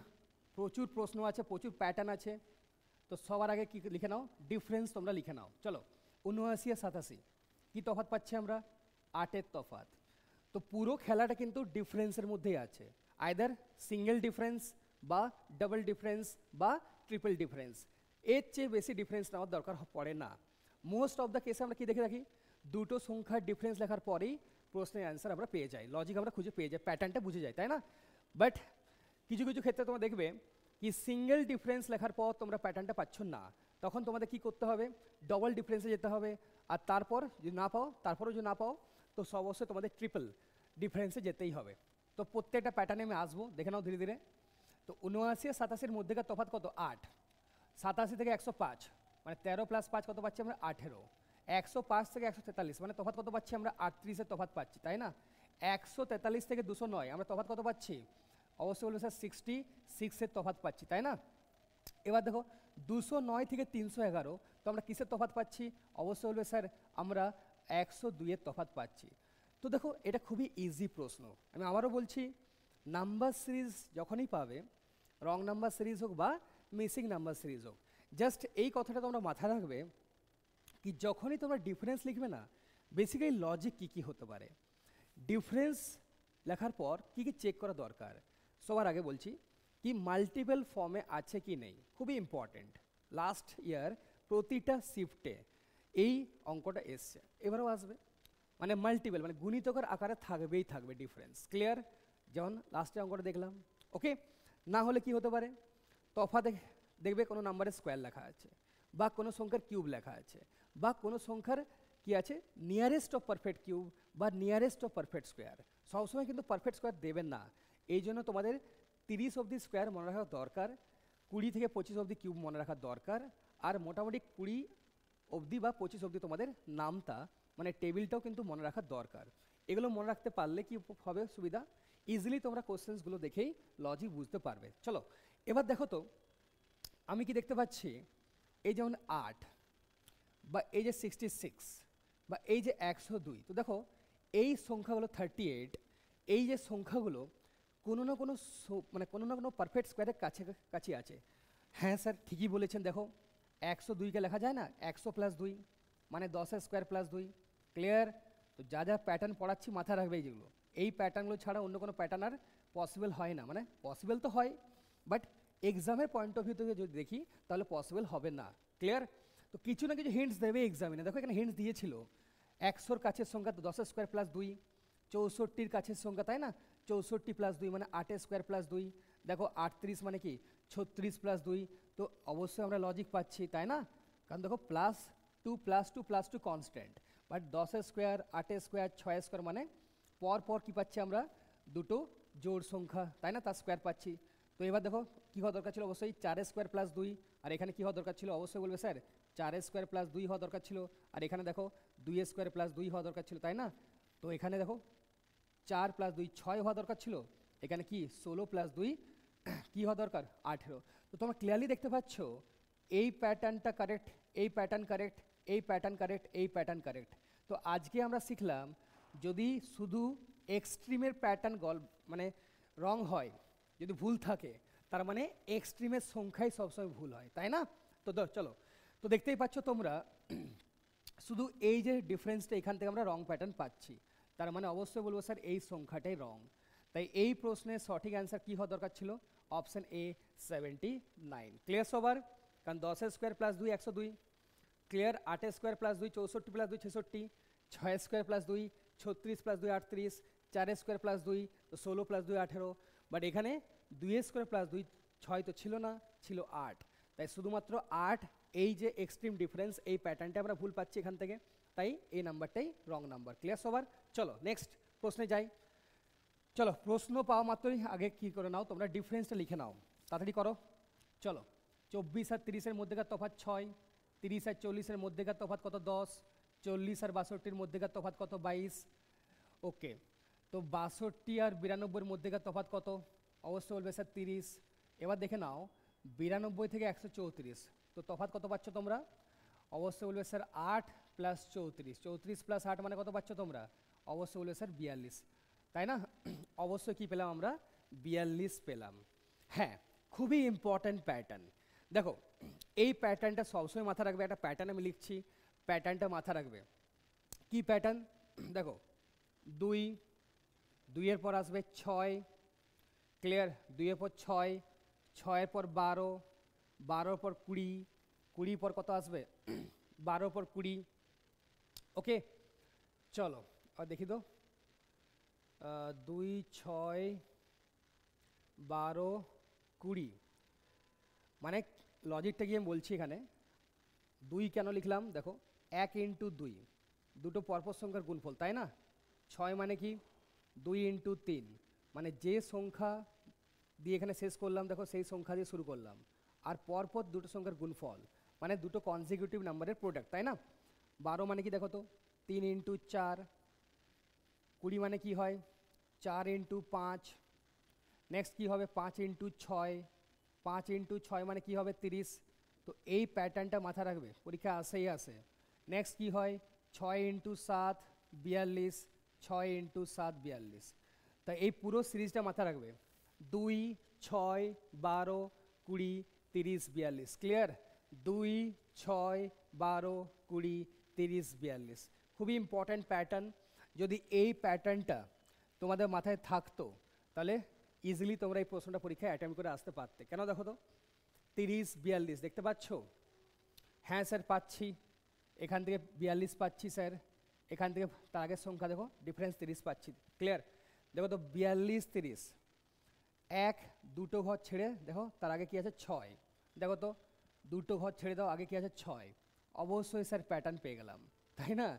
প্রচুর প্রশ্ন আছে, প্রচুর প্যাটার্ন আছে। তো সবার আগে কি লিখে নাও? ডিফারেন্স তোমরা লিখে নাও। চলো 79 আর 87 কী তফাৎ পাচ্ছি আমরা? 8-এর তফাৎ। তো পুরো খেলাটা কিন্তু ডিফারেন্সের মধ্যেই আছে, আইদার সিঙ্গেল ডিফারেন্স বা ডাবল ডিফারেন্স বা ট্রিপল ডিফারেন্স, এর চেয়ে বেশি ডিফারেন্স নেওয়ার দরকার পড়ে না। মোস্ট অফ দ্য কেসে আমরা কি দেখে রাখি? দুটো সংখ্যার ডিফারেন্স লেখার পরেই প্রশ্নের অ্যান্সার আমরা পেয়ে যাই, লজিক আমরা খুঁজে পেয়ে যাই, প্যাটার্নটা বুঝে যাই, তাই না? বাট কিছু কিছু ক্ষেত্রে তোমরা দেখবে কি সিঙ্গেল ডিফারেন্স লেখার পর তোমরা প্যাটার্নটা পাচ্ছ না, তখন তোমাদের কি করতে হবে? ডবল ডিফারেন্সে যেতে হবে, আর তারপর যদি না পাও, তারপরও যদি না পাও, তো অবশ্যই তোমাদের ট্রিপল ডিফারেন্সে যেতেই হবে। তো প্রত্যেকটা প্যাটার্নে আমি আসবো, দেখে নাও ধীরে ধীরে। তো 79 আর 87-এর মধ্যেকার তফাৎ কত? 8। 87 থেকে 105, মানে 13 প্লাস 5 কত পাচ্ছি আমরা? 18। 105 থেকে 143, মানে তফাৎ কত পাচ্ছি আমরা? 38-এর তফাৎ পাচ্ছি, তাই না? 143 থেকে 209 আমরা তফাৎ কত পাচ্ছি? অবশ্যই বলবো স্যার 66-এর তফাৎ পাচ্ছি, তাই না? এবার দেখো 209 থেকে 311, তো আমরা কিসের তফাৎ পাচ্ছি? অবশ্যই বলবে স্যার আমরা 102-এর তফাৎ পাচ্ছি। তো দেখো এটা খুবই ইজি প্রশ্ন, আমি আবারও বলছি, নাম্বার সিরিজ যখনই পাবে, রং নাম্বার সিরিজ হোক বা মিসিং নাম্বার সিরিজ হোক, জাস্ট এই কথাটা তোমরা মাথায় রাখবে কি যখনই তোমরা ডিফারেন্স লিখবে না, বেসিক্যালি লজিক কী কী হতে পারে, ডিফারেন্স লেখার পর কী কী চেক করা দরকার। সবার আগে বলছি কি মাল্টিপল ফর্মে আছে কি নেই, খুবই ইম্পর্টেন্ট। লাস্ট ইয়ার প্রতিটা শিফটে এই অঙ্কটা এসছে, এবারেও আসবে, মানে মাল্টিপল মানে গুণিতকের আকারে থাকবেই থাকবে ডিফারেন্স। ক্লিয়ার? যেমন লাস্টে অঙ্কটা দেখলাম। ওকে, না হলে কি হতে পারে? তফাৎ দেখবে কোনো নাম্বারের স্কোয়ার লেখা আছে, বা কোনো সংখ্যার কিউব লেখা আছে, বা কোনো সংখ্যার কি আছে নিয়ারেস্ট অফ পারফেক্ট কিউব বা নিয়ারেস্ট অফ পারফেক্ট স্কোয়ার। সবসময় কিন্তু পারফেক্ট স্কোয়ার দেবেন না, এই জন্য তোমাদের 30 অবধি স্কোয়ার মনে রাখা দরকার, 20 থেকে 25 অবধি কিউব মনে রাখা দরকার, আর মোটামুটি 20 অবধি বা 25 অবধি তোমাদের নামতা মানে টেবিলটাও কিন্তু মনে রাখা দরকার। এগুলো মনে রাখতে পারলে কি হবে সুবিধা? ইজিলি তোমরা কোশ্চেন্সগুলো দেখেই লজিক বুঝতে পারবে। চলো এবার দেখো তো আমি কি দেখতে পাচ্ছি, এই যেমন 8 বা এই যে 66 বা এই যে 102, তো দেখো এই সংখ্যাগুলো 38, এই যে সংখ্যাগুলো কোনো না কোনো মানে কোনো না কোনো পারফেক্ট স্কোয়ারের কাছাকাছি আছে। হ্যাঁ স্যার ঠিকই বলেছেন, দেখো 102কে লেখা যায় না 100 প্লাস 2 মানে 10-এর স্কোয়ার প্লাস 2। ক্লিয়ার? তো যা যা প্যাটার্ন পড়াচ্ছি মাথায় রাখবে যেগুলো, এই প্যাটার্নগুলো ছাড়া অন্য কোনো প্যাটার্ন আর পসিবল হয় না, মানে পসিবল তো হয় বাট এক্সামের পয়েন্ট অফ ভিউ থেকে যদি দেখি তাহলে পসিবল হবে না। ক্লিয়ার? তো কিছু না কিছু হিন্টস দেবে এক্সামিনে। দেখো এখানে হিন্টস দিয়েছিল 100-র কাছের সংখ্যা তো 10 স্কোয়ার প্লাস 2, 64-র কাছের সংখ্যা তাই না 64 প্লাস 2 মানে 8 স্কোয়ার প্লাস 2, দেখো 38 মানে কি 36 প্লাস 2, তো অবশ্যই আমরা লজিক পাচ্ছি তাই না, কারণ দেখো plus 2 plus 2 plus 2 constant, but 10 square 8 square 6 square মানে পর পর কী পাচ্ছি আমরা দুটো জোড় সংখ্যা তাই না, তার স্কোয়ার পাচ্ছি। তো এবার দেখো কী হওয়া দরকার ছিল, অবশ্যই 4 স্কোয়ার প্লাস 2, আর এখানে কী হওয়া দরকার ছিল, অবশ্যই বলবে স্যার 4 স্কোয়ার প্লাস 2 হওয়া দরকার ছিল, আর এখানে দেখো 2 স্কোয়ার প্লাস 2 হওয়া দরকার ছিল তাই না। তো এখানে দেখো 4 প্লাস 2 6 হওয়া দরকার ছিল, এখানে কি 16 প্লাস 2 কী হওয়া দরকার 18। তো তোমরা ক্লিয়ারলি দেখতে পাচ্ছ এই প্যাটার্নটা কারেক্ট, এই প্যাটার্ন কারেক্ট, এই প্যাটার্ন কারেক্ট, এই প্যাটার্ন কারেক্ট। তো আজকে আমরা শিখলাম যদি শুধু এক্সট্রিমের প্যাটার্ন মানে রং হয়, যদি ভুল থাকে তার মানে এক্সট্রিমের সংখ্যাই সবসময় ভুল হয় তাই না। তো চলো, তো দেখতেই পাচ্ছ তোমরা শুধু এই যে ডিফারেন্সটা এখান থেকে আমরা রং প্যাটার্ন পাচ্ছি, তার মানে অবশ্যই বলবো স্যার এই সংখ্যাটাই রং। তাই এই প্রশ্নের সঠিক অ্যান্সার কী হওয়া দরকার ছিল, অপশান এ 79। ক্লিয়ার সবার? কারণ 10 square plus 2 102, clear 8 square plus 2 64 plus 2 66, 6 square plus 2 36 plus 2 38, 4 square plus 2 তো 16 প্লাস 2 18, বাট এখানে 2 স্কোয়ার প্লাস 2 6 তো ছিল না, ছিল 8, তাই শুধুমাত্র 8 এই যে এক্সট্রিম ডিফারেন্স এই প্যাটার্নটা আমরা ভুল পাচ্ছি এখান থেকে, তাই এই নাম্বারটাই রং নাম্বার। ক্লিয়ার সবার? চলো নেক্সট প্রশ্নে যাই। চলো প্রশ্ন পাওয়া মাত্রই আগে কী করে নাও তোমরা ডিফারেন্সটা লিখে নাও, তাড়াতাড়ি করো। চলো 24 আর 30-এর মধ্যেকার তফাৎ 6, 30 আর 40-এর মধ্যেকার তফাৎ কত 10, 40 আর 62-র মধ্যেকার তফাৎ কত 22। ওকে, তো 62 আর 92-এর মধ্যেকার তফাৎ কত, অবশ্যই বলবে স্যার 30। এবার দেখে নাও 92 থেকে 134, তো তফাৎ কত পাচ্ছ তোমরা, অবশ্যই বলবে স্যার 8 প্লাস 34, 34 প্লাস 8 মানে কত পাচ্ছ তোমরা, অবশ্যই বলবে স্যার 42 তাই না। অবশ্যই কী পেলাম আমরা 42 পেলাম। হ্যাঁ, খুবই ইম্পর্ট্যান্ট প্যাটার্ন। দেখো এই প্যাটার্নটা সবসময় মাথা রাখবে, একটা প্যাটার্ন আমি লিখছি, প্যাটার্নটা মাথা রাখবে। কি প্যাটার্ন দেখো 2, 2-এর পর আসবে 6, ক্লিয়ার 2-এর পর 6, 6-এর পর 12, 12-এর পর 20, 20-এর পর কত আসবে 12-এর পর 20। ওকে চলো আর দেখি তো 2 6 12 20, মানে লজিকটা কি আমি বলছি এখানে 2 কেন লিখলাম, দেখো 1 ইন্টু 2 দুটো পরপর সংখ্যার গুণফল তাই না, 6 মানে কি 2 ইন্টু 3 মানে যে সংখ্যা দিয়ে এখানে শেষ করলাম দেখো সেই সংখ্যা দিয়ে শুরু করলাম, আর পরপর দুটো সংখ্যার গুণফল মানে দুটো কনজিকিউটিভ নাম্বারের প্রোডাক্ট তাই না। 12 মানে কি দেখো তো 3 ইন্টু 4, 20 মানে কি হয় 4 ইন্টু 5, নেক্সট কী হবে 5 ইন্টু 6, 5 ইন্টু 6 মানে কি হবে 30। তো এই প্যাটার্নটা মাথা রাখবে, পরীক্ষা আসেই আসে। নেক্সট কী হয় 6 ইন্টু 7 42, 6 ইন্টু 7 42, তা এই পুরো সিরিজটা মাথা রাখবে 2 6 12 20 30 42। ক্লিয়ার? 2 6 12 20 30 42 খুবই ইম্পর্ট্যান্ট প্যাটার্ন। যদি এই প্যাটার্নটা তোমাদের মাথায় থাকতো তাহলে ইজিলি তোমরা এই প্রশ্নটা পরীক্ষায় অ্যাটেম্প করে আসতে পারতে। কেন দেখো তো 30 42 দেখতে পাচ্ছ, হ্যাঁ স্যার পাচ্ছি, এখান থেকে 42 পাচ্ছি স্যার, এখান থেকে তার আগের সংখ্যা দেখো ডিফারেন্স 30 পাচ্ছি। ক্লিয়ার? দেখো তো 42 30, এক দুটো ঘর ছেড়ে দেখো তার আগে কি আছে 6, দেখো তো দুটো ঘর ছেড়ে দাও আগে কি আছে 6, অবশ্যই স্যার প্যাটার্ন পেয়ে গেলাম তাই না।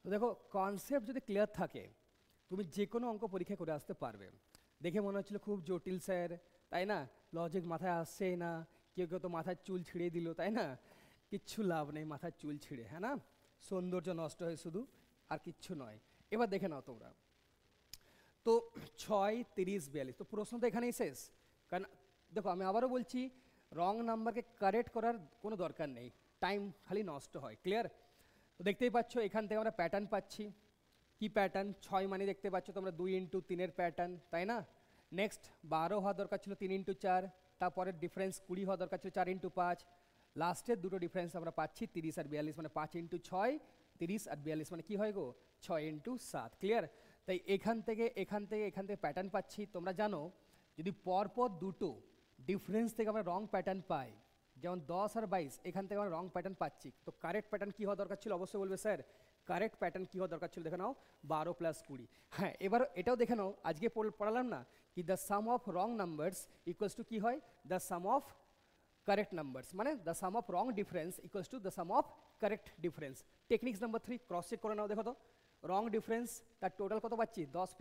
তো দেখো কনসেপ্ট যদি ক্লিয়ার থাকে তুমি যে কোনো অঙ্ক পরীক্ষা করে আসতে পারবে। দেখে মনে হচ্ছিল খুব জটিল স্যার তাই না, লজিক মাথায় আসছেই না, কেউ কেউ তো মাথার চুল ছিঁড়ে দিল তাই না, কিচ্ছু লাভ নেই মাথার চুল ছিঁড়ে, হ্যাঁ না, সৌন্দর্য নষ্ট হয় শুধু আর কিচ্ছু নয়। এবার দেখে নাও তোমরা তো 6 30 42, তো প্রশ্ন তো এখানেই শেষ। কারণ দেখো আমি আবারও বলছি রং নাম্বারকে কারেক্ট করার কোনো দরকার নেই, টাইম খালি নষ্ট হয়। ক্লিয়ার? তো দেখতেই পাচ্ছ এখান থেকে আমরা প্যাটার্ন পাচ্ছি, কি প্যাটার্ন 6 মানে দেখতে পাচ্ছ তোমরা 2 ইন্টু 3-এর প্যাটার্ন তাই না। নেক্সট 12 হওয়া দরকার ছিল 3 ইন্টু 4, তারপরের ডিফারেন্স 20 হওয়া দরকার ছিল 4 ইন্টু 5, লাস্টের দুটো ডিফারেন্স আমরা পাচ্ছি 30 আর 42 মানে 5 ইন্টু 6, 30 আর 42 মানে কি হয় গো 6 ইন্টু 7। ক্লিয়ার? তাই এখান থেকে প্যাটার্ন পাচ্ছি। তোমরা জানো যদি পরপর দুটো ডিফারেন্স থেকে আমরা রং প্যাটার্ন পাই, যেমন 10 আর 22 এখান থেকে আমরা রং প্যাটার্ন পাচ্ছি, তো কারেক্ট প্যাটার্ন কী হওয়া দরকার ছিল? অবশ্যই বলবে স্যার কারেক্ট প্যাটার্ন কী হওয়া দরকার ছিল, দেখে নাও 12 + 20। হ্যাঁ, এবার এটাও দেখে নাও, আজকে পড়ালাম না কি the sum of wrong numbers equals to কী হয়? The sum of correct numbers, মানে the sum of wrong difference equals to the sum of correct difference. Techniques number 3 cross check করে নাও, দেখো তো রং ডিফারেন্স তার টোটাল কত পাচ্ছি? 10 +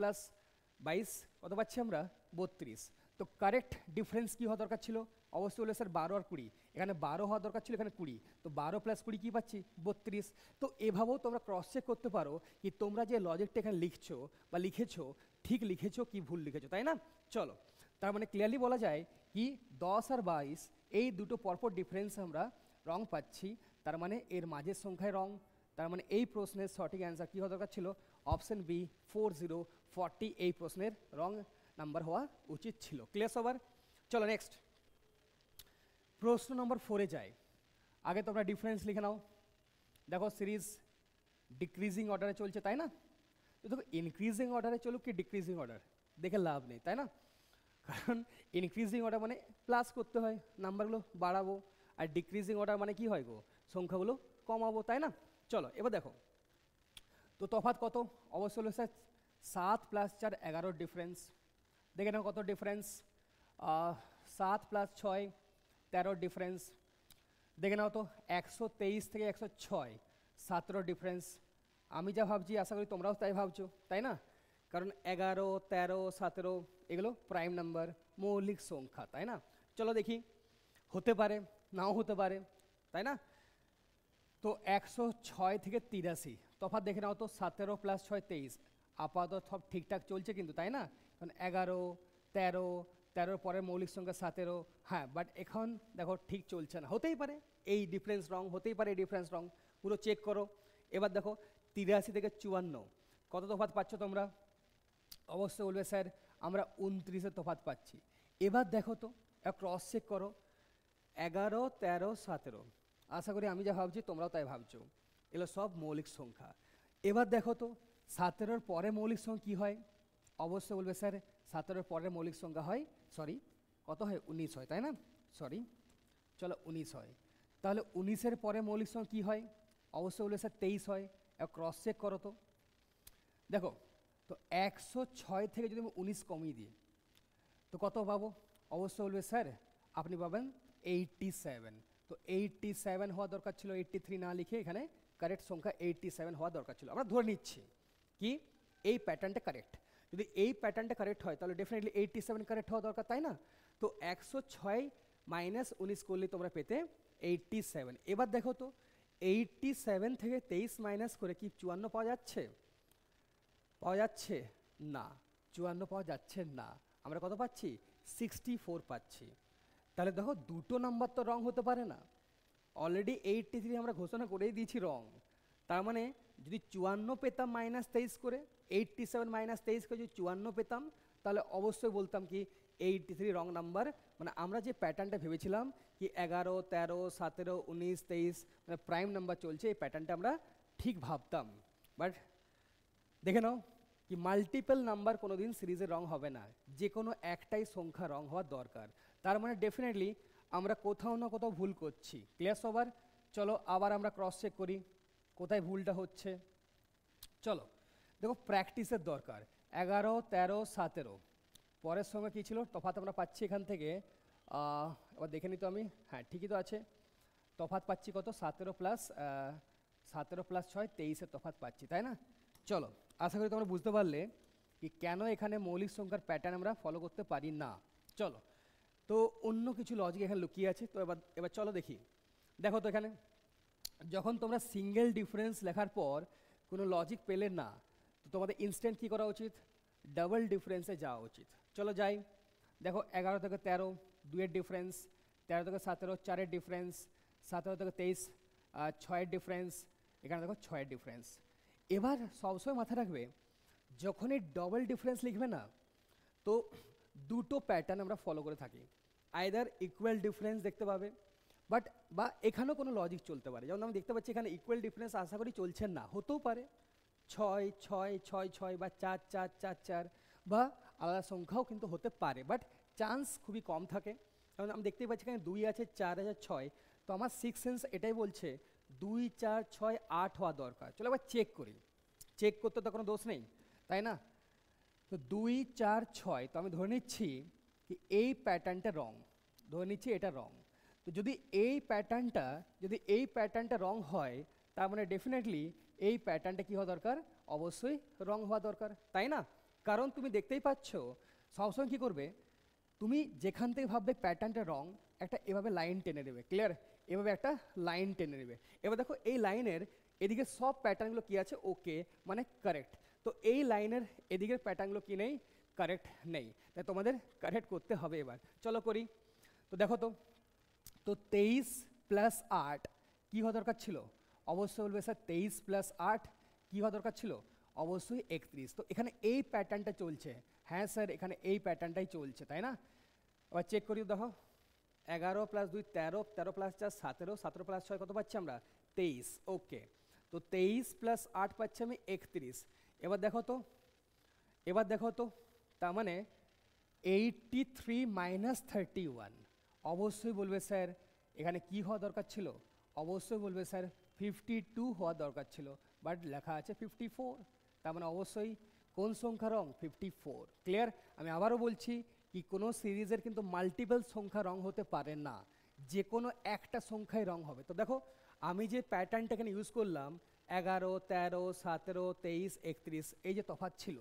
22 কত পাচ্ছি আমরা? 32। তো কারেক্ট ডিফারেন্স কী হওয়া দরকার ছিল? অবশ্যই বলে স্যার 12 আর 20, এখানে 12 হওয়া দরকার ছিল, এখানে 20, তো 12 + 20 কী পাচ্ছি? 32। তো এভাবেও তোমরা ক্রস চেক করতে পারো কি তোমরা যে লজিকটা এখানে লিখছো বা লিখেছো ঠিক লিখেছো কি ভুল লিখেছো, তাই না? চলো, তার মানে ক্লিয়ারলি বলা যায় কি 10 আর 22 এই দুটো পরপর ডিফারেন্স আমরা রং পাচ্ছি, তার মানে এর মাঝের সংখ্যায় রং, তার মানে এই প্রশ্নের সঠিক অ্যান্সার কী হওয়া দরকার ছিল? অপশন বি 40 40 এই প্রশ্নের রং নাম্বার হওয়া উচিত ছিল। ক্লিয়ার সবার? চলো নেক্সট প্রশ্ন নম্বর 4-এ যাই। আগে তোমরা ডিফারেন্স লিখে নাও। দেখো সিরিজ ডিক্রিজিং অর্ডারে চলছে, তাই না? তো দেখো ইনক্রিজিং অর্ডারে চলুক কি ডিক্রিজিং অর্ডার দেখে লাভ নেই, তাই না? কারণ ইনক্রিজিং অর্ডার মানে প্লাস করতে হয়, নাম্বারগুলো বাড়াবো, আর ডিক্রিজিং অর্ডার মানে কি হয় গো? সংখ্যাগুলো কমাবো, তাই না? চলো এবার দেখো তো তফাৎ কত? অবশ্যই হলো স্যার 7 + 4 11 ডিফারেন্স। দেখে নাও কত ডিফারেন্স? 7 + 6 13 ডিফারেন্স। দেখে নাও তো 123 থেকে 106 17 ডিফারেন্স। আমি যা ভাবছি আশা করি তোমরাও তাই ভাবছো, তাই না? কারণ 11 13 17 এগুলো প্রাইম নাম্বার, মৌলিক সংখ্যা, তাই না? চলো দেখি, হতে পারে নাও হতে পারে, তাই না? তো 106 থেকে 83 তফাৎ দেখে নাও তো 17 + 6 23। আপাতত সব ঠিকঠাক চলছে কিন্তু, তাই না? কারণ 11 13 13 পরে মৌলিক সংখ্যা 17, হ্যাঁ, বাট এখন দেখো ঠিক চলছে না, হতেই পারে এই ডিফারেন্স রং, হতেই পারে এই ডিফারেন্স রং, পুরো চেক করো। এবার দেখো 83 থেকে 54 কত তফাৎ পাচ্ছ তোমরা? অবশ্যই বলবে স্যার আমরা 29-এর তফাৎ পাচ্ছি। এবার দেখো তো ক্রস চেক করো 11 13 17, আশা করি আমি যা ভাবছি তোমরাও তাই ভাবছো, এগুলো সব মৌলিক সংখ্যা। এবার দেখো তো 17-এর পরে মৌলিক সংখ্যা কী হয়? অবশ্যই বলবে স্যার 17-এর পরে মৌলিক সংখ্যা হয়, সরি কত হয়? 19 হয়, তাই না? সরি, চলো 19 হয়। তাহলে 19-এর পরে মৌলিক সংখ্যা কী হয়? অবশ্যই বলবে স্যার 23 হয়। ক্রস চেক করো তো, দেখো তো 106 থেকে যদি আমি 19 কমিয়ে দিই তো কত পাবো? অবশ্যই বলবে স্যার আপনি পাবেন 87। তো 87 হওয়া দরকার ছিল, 83 না লিখে এখানে কারেক্ট সংখ্যা 87 হওয়া দরকার ছিল। আমরা ধরে নিচ্ছি কি এই প্যাটার্নটা কারেক্ট, যদি এই প্যাটার্নটা কারেক্ট হয় তাহলে ডেফিনেটলি 87 কারেক্ট হওয়া দরকার, তাই না? তো 106 - 19 করলে তোমরা পেতে 87। এবার দেখো তো 87 থেকে 23 মাইনাস করে কি 54 পাওয়া যাচ্ছে? পাওয়া যাচ্ছে না, 54 পাওয়া যাচ্ছে না। আমরা কত পাচ্ছি? 64 পাচ্ছি। তাহলে দেখো দুটো নাম্বার তো রং হতে পারে না, অলরেডি 83 আমরা ঘোষণা করেই দিয়েছি রং। তার মানে যদি 54 পেতাম -23 করে, 87 - 23 করে যদি 54 পেতাম তাহলে অবশ্যই বলতাম কি 83 রং নাম্বার। মানে আমরা যে প্যাটার্নটা ভেবেছিলাম কি 11 13 17 19 23 মানে প্রাইম নাম্বার চলছে, এই প্যাটার্নটা আমরা ঠিক ভাবতাম। বাট দেখে নাও কি মাল্টিপল নাম্বার কোনো দিন সিরিজের রং হবে না, যে কোনো একটাই সংখ্যা রং হওয়ার দরকার। তার মানে ডেফিনেটলি আমরা কোথাও না কোথাও ভুল করছি। ক্লিয়ার সবার? চলো আবার আমরা ক্রস চেক করি কোথায় ভুলটা হচ্ছে। চলো দেখো প্র্যাকটিসের দরকার। 11 13 17 পরের সঙ্গে কী ছিল তফাৎ আমরা পাচ্ছি এখান থেকে, এবার দেখে নিত আমি, হ্যাঁ ঠিকই তো আছে, তফাৎ পাচ্ছি কত? 17 + 6 23-এর তফাৎ পাচ্ছি, তাই না? চলো আশা করি তোমরা বুঝতে পারলে কি কেন এখানে মৌলিক সংখ্যার প্যাটার্ন আমরা ফলো করতে পারি না। চলো তো অন্য কিছু লজিক এখানে লুকিয়ে আছে, তো এবার চলো দেখি। দেখো তো এখানে যখন তোমরা সিঙ্গেল ডিফারেন্স লেখার পর কোনো লজিক পেলে না, তো তোমাদের ইনস্ট্যান্ট কী করা উচিত? ডাবল ডিফারেন্সে যাওয়া উচিত। চলো যাই। দেখো 11 থেকে 13 2-এর ডিফারেন্স, 13 থেকে 17 4-এর ডিফারেন্স, 17 থেকে 23 6-এর ডিফারেন্স, এখানে দেখো 6-এর ডিফারেন্স। এবার সবসময় মাথায় রাখবে যখনই ডবল ডিফারেন্স লিখবে না তো দুটো প্যাটার্ন আমরা ফলো করে থাকি, আইদার ইকুয়াল ডিফারেন্স দেখতে পাবে বাট বা এখানেও কোনো লজিক চলতে পারে, যেমন আমি দেখতে পাচ্ছি এখানে ইকুয়াল ডিফারেন্স আশা করি চলছে না, হতেও পারে 6 6 6 6 বা 4 4 4 4 বা আলাদা সংখ্যাও কিন্তু হতে পারে, বাট চান্স খুবই কম থাকে। কারণ আমি দেখতেই পাচ্ছি এখানে 2 আছে, 4 আছে, 6, তো আমার সিক্স সেন্স এটাই বলছে 2 4 6 8 হওয়া দরকার। চলো এবার চেক করি, চেক করতে তো কোনো দোষ নেই, তাই না? তো 2 4 6, তো আমি ধরে নিচ্ছি কি এই প্যাটার্নটা রং, ধরে নিচ্ছি এটা রং। তো যদি এই প্যাটার্নটা রং হয়, তার মানে ডেফিনেটলি এই প্যাটার্নটা কী হওয়া দরকার, অবশ্যই রং হওয়া দরকার, তাই না? কারণ তুমি দেখতেই পাচ্ছ সবসময় কী করবে, তুমি যেখান থেকে ভাববে প্যাটার্নটা রং, একটা এভাবে লাইন টেনে দেবে, ক্লিয়ার? এভাবে একটা লাইন টেনে নেবে। এবার দেখো এই লাইনের এদিকে সব প্যাটার্নগুলো কী আছে, ওকে, মানে কারেক্ট। তো এই লাইনের এদিকের প্যাটার্নগুলো কী নেই, কারেক্ট নেই, তাই তোমাদের কারেক্ট করতে হবে। এবার চলো করি। তো দেখো তো 23 + 8 কী হওয়া দরকার ছিল, অবশ্যই বলবে স্যার 23 + 8 কী হওয়া দরকার ছিল, অবশ্যই 31। তো এখানে এই প্যাটার্নটা চলছে, হ্যাঁ স্যার এখানে এই প্যাটার্নটাই চলছে, তাই না? এবার চেক করি, দেখো 11 + 2 13, 13 + 4 17, 17 + 6 কত পাচ্ছি আমরা, 23, ওকে। তো 23 + 8 পাচ্ছি আমি 31। এবার দেখো তো তার মানে 83 - 31, অবশ্যই বলবে স্যার এখানে কি হওয়া দরকার ছিল, অবশ্যই বলবে স্যার 52 হওয়া দরকার ছিল, বাট লেখা আছে 54, তার মানে অবশ্যই কোন সংখ্যা রং, 54, ক্লিয়ার? আমি আবারও বলছি কি কোনো সিরিজের কিন্তু মাল্টিপল সংখ্যা রং হতে পারে না, যে কোনো একটা সংখ্যায় রং হবে। তো দেখো আমি যে প্যাটার্নটা এখানে ইউজ করলাম 11 13 17 23 31, এই যে তফাৎ ছিল,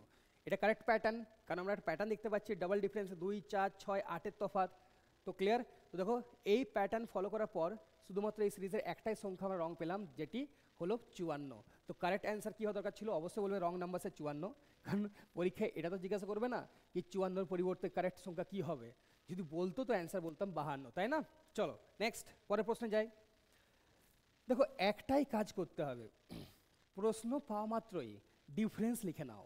এটা কারেক্ট প্যাটার্ন, কারণ আমরা একটা প্যাটার্ন দেখতে পাচ্ছি ডাবল ডিফারেন্স 2 4 6 8-এর তফাৎ। তো ক্লিয়ার? তো দেখো এই প্যাটার্ন ফলো করার পর শুধুমাত্র এই সিরিজের একটাই সংখ্যা আমরা রং পেলাম, যেটি হলো 54। তো কারেক্ট অ্যান্সার কী হওয়া দরকার ছিল, অবশ্যই বলবে রং নাম্বার সে 54, কারণ পরীক্ষায় এটা তো জিজ্ঞাসা করবে না কি 54-র পরিবর্তে কারেক্ট সংখ্যা কী হবে, যদি বলতো তো অ্যান্সার বলতাম 52, তাই না? চলো নেক্সট, পরের প্রশ্নে যাই। দেখো একটাই কাজ করতে হবে, প্রশ্ন পাওয়া মাত্রই ডিফারেন্স লিখে নাও,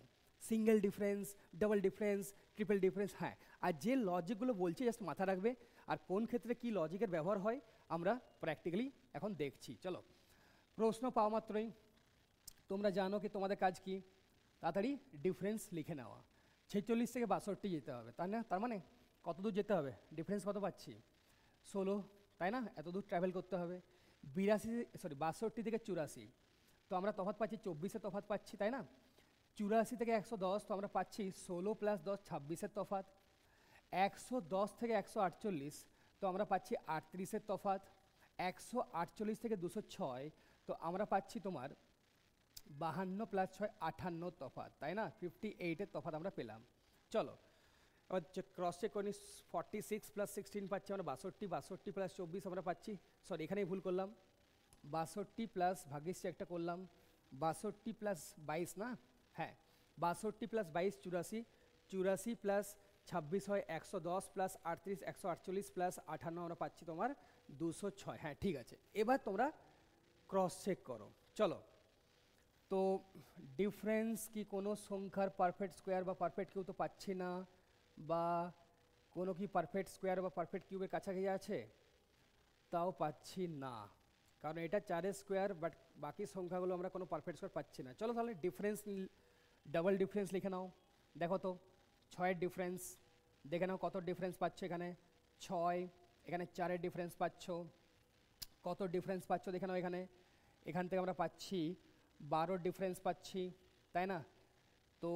single difference, double difference, triple difference, হ্যাঁ, আর যে লজিকগুলো বলছি জাস্ট মাথা রাখবে, আর কোন ক্ষেত্রে কি লজিকের ব্যবহার হয় আমরা প্র্যাকটিক্যালি এখন দেখছি। চলো প্রশ্ন পাওয়া মাত্রই তোমরা জানো কি তোমাদের কাজ কি, তাড়াতাড়ি ডিফারেন্স লিখে নেওয়া। 46 থেকে 62 যেতে হবে, তাই না? তার মানে কত দূর যেতে হবে, ডিফারেন্স কত পাচ্ছি, 16, তাই না? এত দূর ট্রাভেল করতে হবে। 62 থেকে 84, তো আমরা তফাৎ পাচ্ছি 24-এর তফাৎ পাচ্ছি, তাই না? 84 থেকে 110, তো আমরা পাচ্ছি 16 + 10 26-এর তফাৎ। 110 থেকে 148, তো আমরা পাচ্ছি 38-এর তফাৎ। 148 থেকে 206, তো আমরা পাচ্ছি তোমার 52 + 6 58 তফাৎ, তাই না? 58-এর তফাৎ আমরা পেলাম। চলো এবার ক্রস চেক করি, 46 + 16 পাচ্ছি আমরা 62, 62 + 24 আমরা পাচ্ছি, সরি এখানেই ভুল করলাম, 62 প্লাস ভাগ্যিস একটা করলাম, 62 + 22 না, হ্যাঁ 62 + 22 84, 84 + 26 হয় 110 + 38 148 + 58 আমরা পাচ্ছি তোমার 206, হ্যাঁ ঠিক আছে। এবার তোমরা ক্রস চেক করো। চলো তো ডিফারেন্স কি কোনো সংখ্যার পারফেক্ট স্কোয়ার বা পারফেক্ট কিউব তো পাচ্ছি না, বা কোনো কি পারফেক্ট স্কোয়ার বা পারফেক্ট কিউবের কাছাকাছি আছে, তাও পাচ্ছি না, কারণ এটা 4-এর স্কোয়ার, বাট বাকি সংখ্যাগুলো আমরা কোনো পারফেক্ট স্কোয়ার পাচ্ছি না। চলো তাহলে ডিফারেন্স, ডাবল ডিফারেন্স লিখে নাও। দেখো তো 6-এর ডিফারেন্স দেখে নাও, কত ডিফারেন্স পাচ্ছ এখানে 6, এখানে 4-এর ডিফারেন্স পাচ্ছ, কত ডিফারেন্স পাচ্ছ দেখে নাও, এখান থেকে আমরা পাচ্ছি 12 ডিফারেন্স পাচ্ছি, তাই না? তো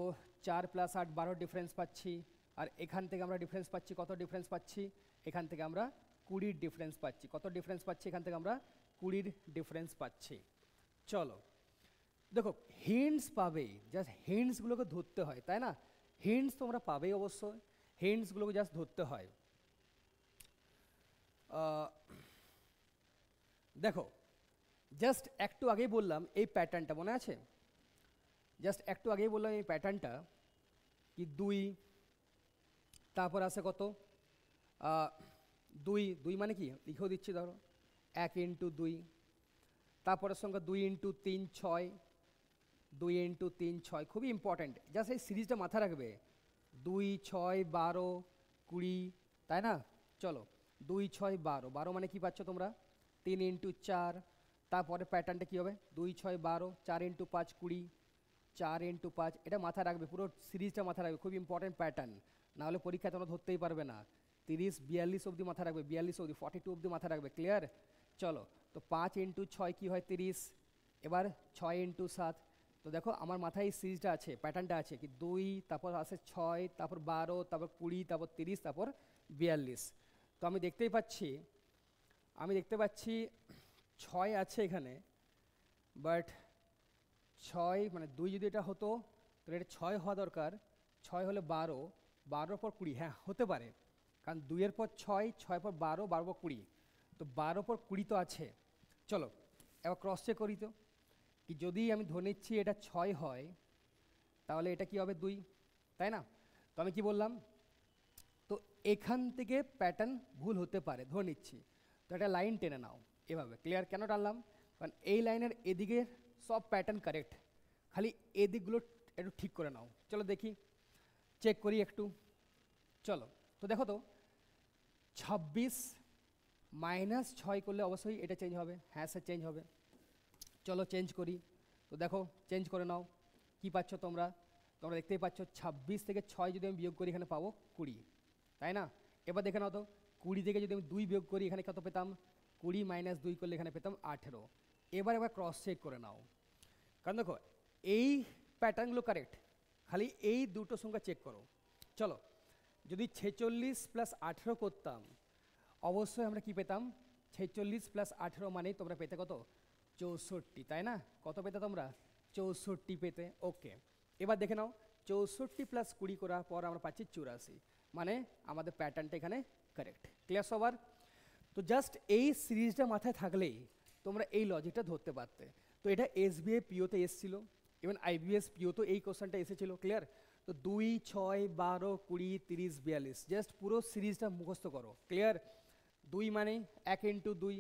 4 + 8 12 ডিফারেন্স পাচ্ছি, আর এখান থেকে আমরা ডিফারেন্স পাচ্ছি, কত ডিফারেন্স পাচ্ছি, এখান থেকে আমরা 20 ডিফারেন্স পাচ্ছি, কত ডিফারেন্স পাচ্ছি, এখান থেকে আমরা 20 ডিফারেন্স পাচ্ছি। চলো দেখো হিন্টস পাবেই, জাস্ট হিন্টসগুলোকে ধরতে হয়, তাই না? হিন্টস তোমরা পাবেই অবশ্যই, হিন্টসগুলোকে জাস্ট ধরতে হয়। দেখো জাস্ট একটু আগেই বললাম এই প্যাটার্নটা মনে আছে, জাস্ট একটু আগেই বললাম এই প্যাটার্নটা কি 2, তারপর আসে কত 2, 2 মানে কি লিখেও দিচ্ছি, ধরো 1 × 2, তারপরের সংখ্যা 2 × 3 6, 2 × 3 6, খুবই ইম্পর্ট্যান্ট, জাস্ট এই সিরিজটা মাথা রাখবে, 2 6 12 20, তাই না? চলো 2 6 12, 12 মানে কি পাচ্ছ তোমরা 3 × 4, তারপরে প্যাটার্নটা কী হবে 2 6 12, 4 × 5 20, 4 × 5, এটা মাথা রাখবে, পুরো সিরিজটা মাথা রাখবে, খুব ইম্পর্ট্যান্ট প্যাটার্ন, নাহলে পরীক্ষায় তোমরা ধরতেই পারবে না। 30 42 অবধি মাথা রাখবে, 42 অবধি 42 অবধি মাথা রাখবে, ক্লিয়ার? চলো, তো 5 ইন্টু 6 কী হয় 30, এবার 6 ইন্টু 7, তো দেখো আমার মাথায় এই সিরিজটা আছে, প্যাটার্নটা আছে কি 2, তারপর আসে 6, তারপর 12, তারপর 20, তারপর 30, তারপর 42। তো আমি দেখতে পাচ্ছি 6 আছে এখানে, বাট 6 মানে 2 যদি এটা হতো তাহলে এটা 6 হওয়া দরকার, 6 হলে 12, 12 পর 20, হ্যাঁ হতে পারে, কারণ 2 পর 6, 6 পর 12, 12 পর 20, তো 12 পর 20 তো আছে। চলো এবার ক্রস চেক করি তো, কি যদি আমি ধরে নিচ্ছি এটা 6 হয় তাহলে এটা কি হবে 2, তাই না? তো আমি কি বললাম, তো এখান থেকে প্যাটার্ন ভুল হতে পারে ধরে নিচ্ছি, তো একটা লাইন টেনে নাও এভাবে, ক্লিয়ার? কেন টানলাম, কারণ এই লাইনের এদিকে সব প্যাটার্ন কারেক্ট, খালি এদিকগুলো একটু ঠিক করে নাও। চলো দেখি, চেক করি একটু। চলো, তো দেখো তো 26 মাইনাস 6 করলে অবশ্যই এটা চেঞ্জ হবে, হ্যাঁ স্যার চেঞ্জ হবে। চলো চেঞ্জ করি, তো দেখো চেঞ্জ করে নাও, কি পাচ্ছ তোমরা দেখতেই পাচ্ছ 26 থেকে 6 যদি আমি বিয়োগ করি এখানে পাবো 20, তাই না? এবার দেখে নাও তো 20 থেকে যদি আমি 2 বিয়োগ করি এখানে কত পেতাম, 20 মাইনাস 2 করলে এখানে পেতাম 18। এবার ক্রস চেক করে নাও, কারণ দেখো এই প্যাটার্নগুলো কারেক্ট, খালি এই দুটো সংখ্যা চেক করো। চলো, যদি 46 প্লাস 18 করতাম অবশ্যই আমরা কি পেতাম, 46 প্লাস 18 মানেই তোমরা পেতে কত, 64, তাই না? কত পেতে তোমরা, 64 পেতে। ওকে, এবার দেখে নাও 64 প্লাস 20 করার পর আমরা পাচ্ছি 84, মানে আমাদের প্যাটার্নটা এখানে কারেক্ট। ক্লিয়ার সবার? তো জাস্ট এই সিরিজটা মাথায় থাকলেই তোমরা এই লজিকটা ধরতে পারতে। তো এটা এসবিআই পিওতে এসেছিলো, ইভেন আইবিএস পিওতে এই কোশ্চেনটা এসেছিলো, ক্লিয়ার? তো 2, 6, 12, 20, 30, 42 জাস্ট পুরো সিরিজটা মুখস্থ করো, ক্লিয়ার? 2 মানে 1 ইন্টু 2,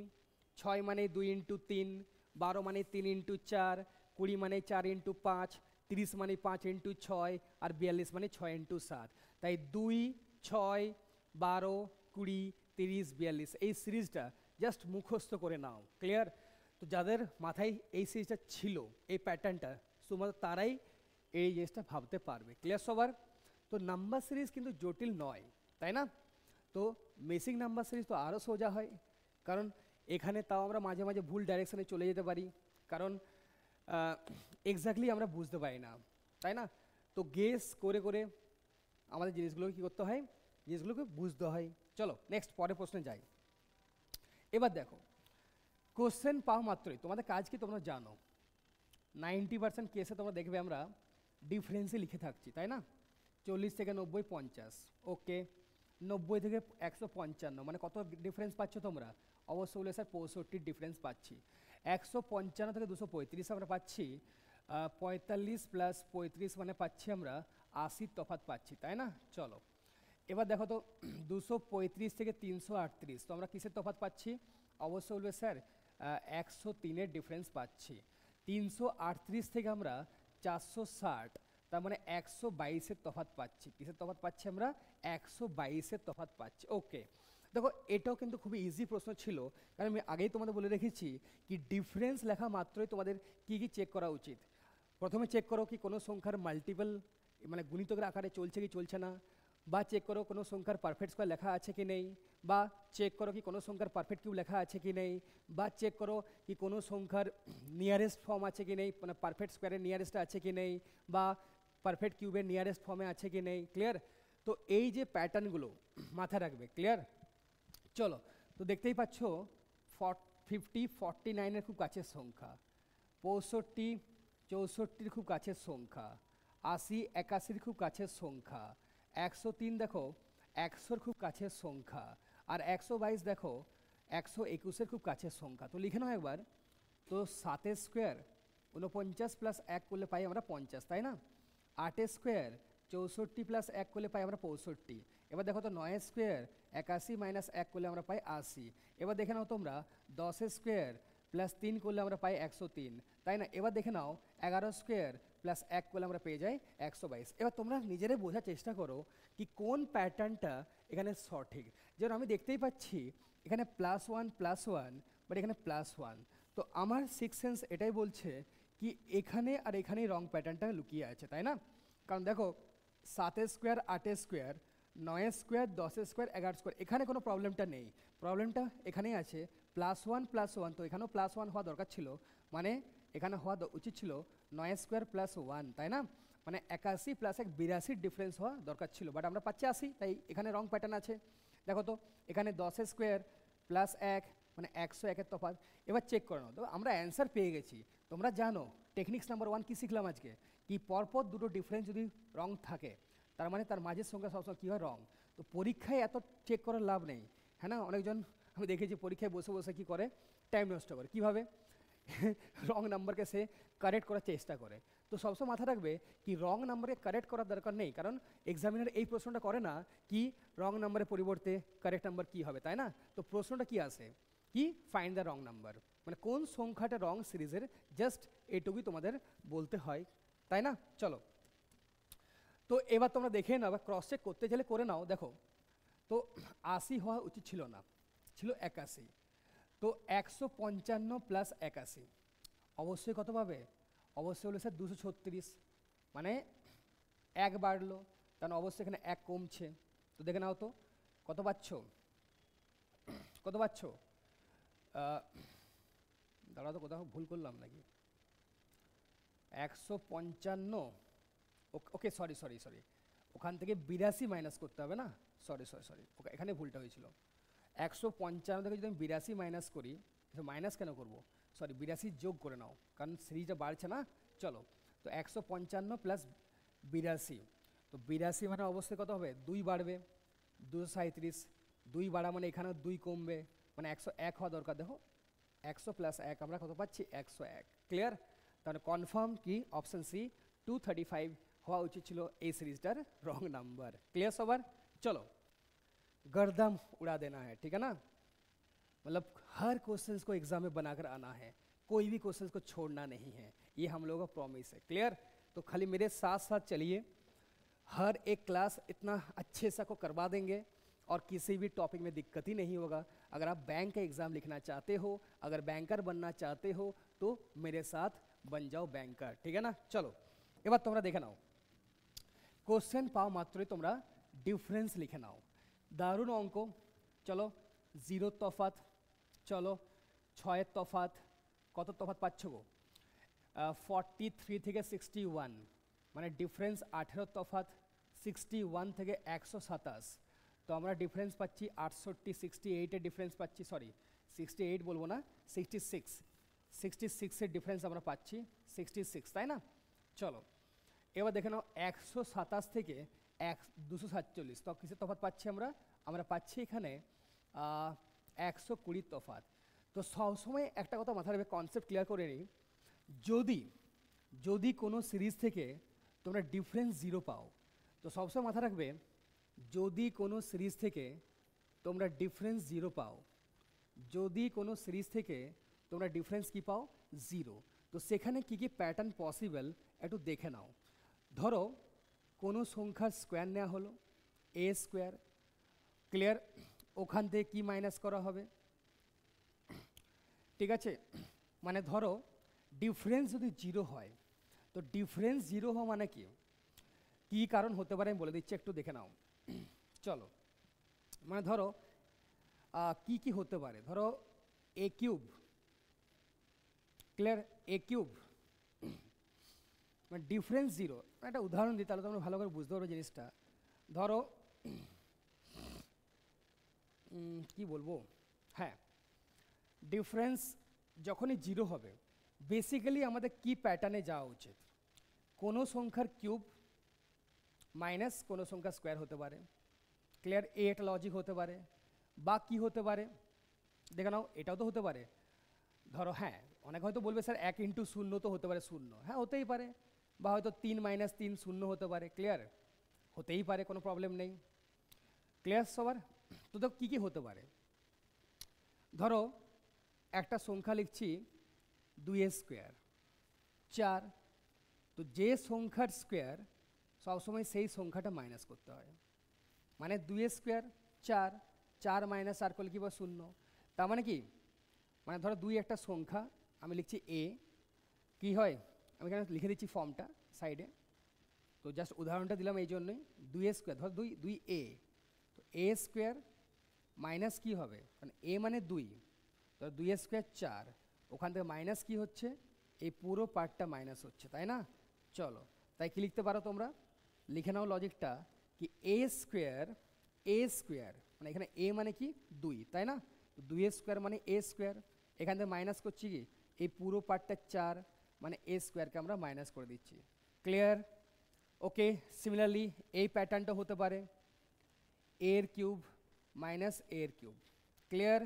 6 মানে 2 ইন্টু 3, 12 মানে 3 ইন্টু 4, 20 মানে 4 ইন্টু 5, 30 মানে 5 ইন্টু 6, আর 42 মানে 6 ইন্টু 7। তাই 2, 6, 12, 20, 30, 42 এই সিরিজটা জাস্ট মুখস্থ করে নাও, ক্লিয়ার? তো যাদের মাথায় এই সিরিজটা ছিল, এই প্যাটার্নটা, শুধুমাত্র তারাই এই জিনিসটা ভাবতে পারবে। ক্লিয়ার সবার? তো নাম্বার সিরিজ কিন্তু জটিল নয়, তাই না? তো মেসিং নাম্বার সিরিজ তো আরও সোজা হয়, কারণ এখানে তাও আমরা মাঝে মাঝে ভুল ডাইরেকশানে চলে যেতে পারি, কারণ এক্স্যাক্টলি আমরা বুঝতে পারি না, তাই না? তো গেস করে করে আমাদের জিনিসগুলোকে কী করতে হয়, জিনিসগুলোকে বুঝতে হয়। চলো নেক্সট পরের প্রশ্নে যাই। এবার দেখো, কোশ্চেন পাওয়া মাত্রই তোমাদের কাজ কি তোমরা জানো, 90% কেসে তোমরা দেখবে আমরা ডিফারেন্সে লিখে থাকছি, তাই না? 40 থেকে 90, 50, ওকে। 90 থেকে 155 মানে কত ডিফারেন্স পাচ্ছ তোমরা? অবশ্যই বলে স্যার 65 ডিফারেন্স পাচ্ছি। 155 থেকে 235 আমরা পাচ্ছি 45 প্লাস 35 মানে পাচ্ছি আমরা 80 তফাৎ পাচ্ছি, তাই না? চলো এবার দেখো তো 235 থেকে 338 তো আমরা কিসের তফাৎ পাচ্ছি? অবশ্যই বলবে স্যার 103-এর ডিফারেন্স পাচ্ছি। 338 থেকে আমরা 460, তার মানে 122-এর তফাৎ পাচ্ছি। কিসের তফাৎ পাচ্ছি আমরা? 122-এর তফাৎ পাচ্ছি, ওকে। দেখো এটাও কিন্তু খুবই ইজি প্রশ্ন ছিল, কারণ আমি আগেই তোমাদের বলে রেখেছি কি ডিফারেন্স লেখা মাত্রই তোমাদের কি কি চেক করা উচিত। প্রথমে চেক করো কি কোনো সংখ্যার মাল্টিপল মানে গুণিতকের আকারে চলছে কি চলছে না, বা চেক করো কোনো সংখ্যার পারফেক্ট স্কোয়ার লেখা আছে কি নেই, বা চেক করো কি কোনো সংখ্যার পারফেক্ট কিউব লেখা আছে কি নেই, বা চেক করো কি কোনো সংখ্যার নিয়ারেস্ট ফর্ম আছে কি নেই, মানে পারফেক্ট স্কোয়ারের নিয়ারেস্ট আছে কি নেই, বা পারফেক্ট কিউবের নিয়ারেস্ট ফর্মে আছে কি নেই, ক্লিয়ার? তো এই যে প্যাটার্নগুলো মাথায় রাখবে, ক্লিয়ার? চলো, তো দেখতেই পাচ্ছ 50 49-এর খুব কাছের সংখ্যা, 65 64-র খুব কাছের সংখ্যা, 80 81-র খুব কাছের সংখ্যা, 103 দেখো 100-র খুব কাছের সংখ্যা, আর 122 দেখো 121-এর খুব কাছের সংখ্যা। তো লিখে নাও একবার, তো 7 স্কোয়ার 49 প্লাস 1 করলে পাই আমরা 50, তাই না? 8 স্কোয়ার 64 প্লাস 1 করলে পাই আমরা 65। এবার দেখো তো 9 স্কোয়ার 81 মাইনাস 1 করলে আমরা পাই 80। এবার দেখে নাও তোমরা 10 স্কোয়ার প্লাস 3 করলে আমরা পাই 103, তাই না? এবার দেখে নাও 11 স্কোয়ার প্লাস 1 করলে আমরা পেয়ে যাই 122। এবার তোমরা নিজেরাই বোঝার চেষ্টা করো কি কোন প্যাটার্নটা এখানে সঠিক। যেমন আমি দেখতেই পাচ্ছি এখানে +1 বাট এখানে +1, তো আমার সিক্স সেন্স এটাই বলছে কি এখানে আর এখানেই রং প্যাটার্নটা লুকিয়ে আছে, তাই না? কারণ দেখো 7 square 8 square 9 square 10 square 11 square, এখানে কোনো প্রবলেমটা নেই, প্রবলেমটা এখানেই আছে +1 তো এখানেও +1 হওয়া দরকার ছিল, মানে এখানে হওয়া উচিত ছিল 9 স্কোয়ার +1, তাই না? মানে 81 + 1 82 ডিফারেন্স হওয়া দরকার ছিল, বাট আমরা পাচ্ছি 80, তাই এখানে রং প্যাটার্ন আছে। দেখো তো এখানে 10 স্কোয়ার +1 মানে 101-এর তফাৎ। এবার চেক করে নাও, তো আমরা অ্যান্সার পেয়ে গেছি। তোমরা জানো টেকনিক্স নাম্বার 1 কী শিখলাম আজকে, কি পরপর দুটো ডিফারেন্স যদি রং থাকে তার মানে তার মাঝের সংখ্যা সবসময় কী হয়, রং। তো পরীক্ষায় এত চেক করার লাভ নেই, হ্যাঁ না? অনেকজন আমি দেখেছি পরীক্ষায় বসে বসে কী করে, টাইম নষ্ট করে। কীভাবে? রং নাম্বারকে সে কারেক্ট করার চেষ্টা করে। তো সবসময় মাথা রাখবে কি রং নাম্বারকে কারেক্ট করার দরকার নেই, কারণ এক্সামিনার এই প্রশ্নটা করে না কি রং নাম্বারের পরিবর্তে কারেক্ট নাম্বার কী হবে, তাই না? তো প্রশ্নটা কি আসে, কি ফাইন্ড দ্য রং নাম্বার, মানে কোন সংখ্যাটা রং সিরিজের, জাস্ট এটুকুই তোমাদের বলতে হয়, তাই না? চলো, তো এবার তোমরা দেখে নাও, ক্রস চেক করতে গেলে করে নাও। দেখো তো 80 হওয়া উচিত ছিল না, ছিল 81, তো 155 + 81 অবশ্যই কত পাবে, অবশ্যই হলো স্যার 236, মানে 1 বাড়লো, কারণ অবশ্যই এখানে 1 কমছে। তো দেখে নাও তো কত পাচ্ছ, কত পাচ্ছ, দাঁড়াও তো কোথাও ভুল করলাম নাকি, 155, ওকে সরি সরি সরি, ওখান থেকে 82 মাইনাস করতে হবে না, সরি সরি সরি, ওকে এখানে ভুলটা হয়েছিল। 155 থেকে যদি আমি 82 মাইনাস করি, মাইনাস কেন করবো, সরি 82 যোগ করে নাও, কারণ সিরিজটা বাড়ছে না। চলো, তো 155 + 82, তো 82 মানে অবশ্যই কত হবে, 2 বাড়বে, 237, 2 বাড়া মানে এখানেও 2 কমবে, মানে 101 হওয়া দরকার। দেখো 100 + 1 আমরা কত পাচ্ছি, 101। ক্লিয়ার? তাহলে কনফার্ম কি অপশন সি 235 হওয়া উচিত ছিল এই सीरीजটার रॉन्ग नंबर। क्लियर सबर? चलो गर्दम उड़ा देना है, ठीक है ना, मतलब हर क्वेश्चंस को एग्जाम में बनाकर आना है, कोई भी क्वेश्चंस को छोड़ना नहीं है, ये हम लोगों का प्रॉमिस है। क्लियर? तो खाली मेरे साथ साथ चलिए, हर एक क्लास इतना अच्छे सा को करवा देंगे और किसी भी टॉपिक में दिक्कत ही नहीं होगा। अगर आप बैंक का एग्ज़ाम लिखना चाहते हो, अगर बैंकर बनना चाहते हो तो मेरे साथ बन जाओ बैंकर, ठीक है ना। चलो এবার তোমরা দেখে নাও, কোশ্চেন পাও মাত্রই তোমরা ডিফারেন্স লিখে নাও, দারুণ অঙ্ক। চলো 0 তফাৎ, চলো 6 তফাৎ, কত তফাৎ পাচ্ছ গো, 43 থেকে 61, মানে ডিফারেন্স 18 তফাৎ, 61 থেকে 127, তো আমরা ডিফারেন্স পাচ্ছি 68, 68-এর ডিফারেন্স পাচ্ছি, সরি 68 বলবো না, 66-এর ডিফারেন্স আমরা পাচ্ছি, 66, তাই না। চলো এবার দেখে নাও 127 থেকে 247, তো কিসের তফাৎ পাচ্ছি আমরা, আমরা পাচ্ছি এখানে 120 তফাৎ। তো সবসময় একটা কথা মাথায় রাখবে, কনসেপ্ট ক্লিয়ার করে নিই, যদি যদি কোনো সিরিজ থেকে তোমরা ডিফারেন্স 0 পাও, তো সবসময় মাথা রাখবে যদি কোনো সিরিজ থেকে তোমরা ডিফারেন্স 0 পাও, যদি কোনো সিরিজ থেকে তোমরা ডিফারেন্স কি পাও, 0, তো সেখানে কি কি প্যাটার্ন পসিবল একটু দেখে নাও। ধরো কোনো সংখ্যার স্কোয়ার নেওয়া হলো, a স্কোয়ার, ক্লিয়ার, ওখান থেকে কি মাইনাস করা হবে, ঠিক আছে, মানে ধরো ডিফারেন্স যদি 0 হয়, তো ডিফারেন্স 0 হওয়া মানে কি, কী কারণ হতে পারে আমি বলে দিচ্ছি, একটু দেখে নাও। চলো মানে ধরো কি কি হতে পারে, ধরো a cube, clear, a cube মানে ডিফারেন্স 0, একটা উদাহরণ দিই তাহলে তোমরা ভালো করে বুঝতে পারবে জিনিসটা। ধরো কি বলবো, হ্যাঁ ডিফারেন্স যখনই 0 হবে বেসিক্যালি আমাদের কি প্যাটার্নে যাওয়া উচিত, কোনো সংখ্যার কিউব মাইনাস কোনো সংখ্যার স্কোয়ার হতে পারে, ক্লিয়ার, এটা লজিক হতে পারে, বা কি হতে পারে দেখে নাও, এটাও তো হতে পারে। ধরো হ্যাঁ অনেক হয়তো বলবে স্যার 1 × 0 তো হতে পারে 0, হ্যাঁ হতেই পারে, বা হয়তো 3 - 3 0 হতে পারে, ক্লিয়ার, হতেই পারে, কোনো প্রবলেম নেই। ক্লিয়ার সবার? তো দেখো কী কী হতে পারে, ধরো একটা সংখ্যা লিখছি 2 স্কোয়ার 4, তো যে সংখ্যার স্কোয়ার সবসময় সেই সংখ্যাটা মাইনাস করতে হয়, মানে 2 স্কোয়ার 4, 4 - 4 করলে কি বা 0, তার মানে কি, মানে ধরো 2 একটা সংখ্যা, আমি লিখছি a, কি হয় আমি এখানে লিখে দিচ্ছি ফর্মটা সাইডে, তো জাস্ট উদাহরণটা দিলাম এই জন্যই, 2a স্কোয়ার, ধর 2a, তো a স্কোয়ার মাইনাস কী হবে, কারণ a মানে 2, তো 2a স্কোয়ার 4, ওখান থেকে মাইনাস কি হচ্ছে, এই পুরো পার্টটা মাইনাস হচ্ছে, তাই না? চলো, তাই কি লিখতে পারো তোমরা, লিখে নাও লজিকটা, কি a স্কোয়ার মানে এখানে a মানে কি 2, তাই না? 2a স্কোয়ার মানে a স্কোয়ার, এখান থেকে মাইনাস করছি কি এই পুরো পার্টটা 4, মানে a স্কোয়ারকে আমরা মাইনাস করে দিচ্ছি। ক্লিয়ার? ওকে, সিমিলারলি এই প্যাটার্নটা হতে পারে a এর কিউব মাইনাস a এর কিউব। ক্লিয়ার?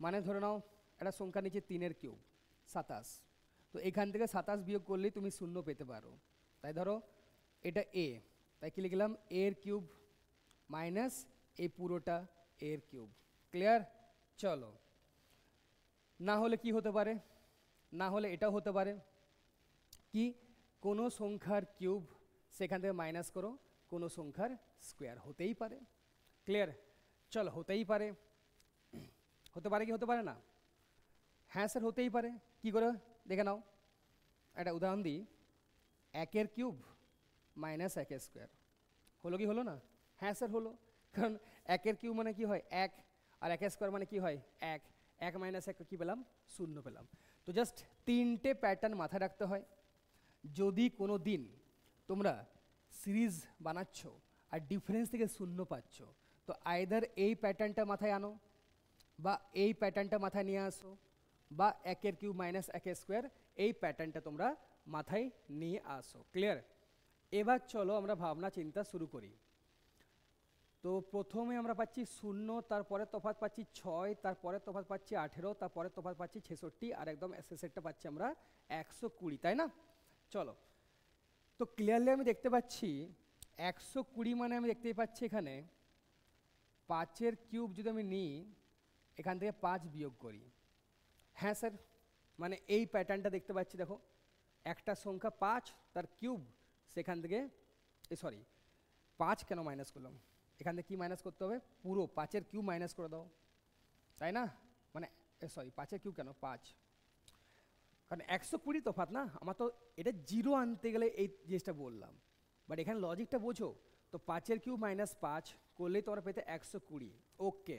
মানে ধরে নাও একটা সংখ্যা নিচে 3 এর কিউব 27, তো এখান থেকে 27 বিয়োগ করলেই তুমি 0 পেতে পারো, তাই ধরো এটা a, তাই কি লিখলাম a এর কিউব মাইনাস এই পুরোটা a এর কিউব। ক্লিয়ার? চলো, না হলে কি হতে পারে, না হলে এটাও হতে পারে কি কোনো সংখ্যার কিউব সেখান থেকে মাইনাস করো কোনো সংখ্যার স্কোয়ার, হতেই পারে। ক্লিয়ার? চলো, হতেই পারে, হতে পারে কি হতে পারে না? হ্যাঁ স্যার হতেই পারে। কি করে দেখে নাও, একটা উদাহরণ দিই, 1 এর কিউব মাইনাস 1 এর স্কোয়ার, হলো কি হলো না? হ্যাঁ স্যার হলো, কারণ 1 এর কিউব মানে কি হয় 1, আর 1 এর স্কোয়ার মানে কি হয় 1, 1 মাইনাস 1 কী পেলাম, 0 পেলাম। তো জাস্ট 3টে প্যাটার্ন মাথায় রাখতে হয়। যদি কোনো দিন তোমরা সিরিজ বানাচ্ছ আর ডিফারেন্স থেকে 0 পাচ্ছ, তো আইদার এই প্যাটার্নটা মাথায় আনো বা এই প্যাটার্নটা মাথায় নিয়ে আসো, বা 1 এর কিউব মাইনাস 1 এর স্কোয়ার এই প্যাটার্নটা তোমরা মাথায় নিয়ে আসো। ক্লিয়ার? এবার চলো আমরা ভাবনা চিন্তা শুরু করি। তো প্রথমে আমরা পাচ্ছি 0, তারপরে তফাৎ পাচ্ছি 6, তারপরে তফাৎ পাচ্ছি 18, তারপরে তফাৎ পাচ্ছি 66, আর একদম শেষেরটা পাচ্ছি আমরা 120, তাই না? চলো, তো ক্লিয়ারলি আমি দেখতে পাচ্ছি 120 মানে আমি দেখতেই পাচ্ছি এখানে 5 এর কিউব যদি আমি নিই, এখান থেকে 5 বিয়োগ করি। হ্যাঁ স্যার, মানে এই প্যাটার্নটা দেখতে পাচ্ছি, দেখো একটা সংখ্যা 5 তার কিউব, সেখান থেকে সরি 5 কেন মাইনাস করলাম, এখান থেকে কী মাইনাস করতে হবে, পুরো 5 এর কিউব মাইনাস করে দাও, তাই না? মানে সরি 5 এর কিউব কেন 5, কারণ 120 তফাৎ না, আমার তো এটা 0 আনতে গেলে এই জিনিসটা বললাম, বাট এখানে লজিকটা বোঝো। তো 5 এর কিউব মাইনাস 5 করলেই তোমরা পেতে 120। ওকে,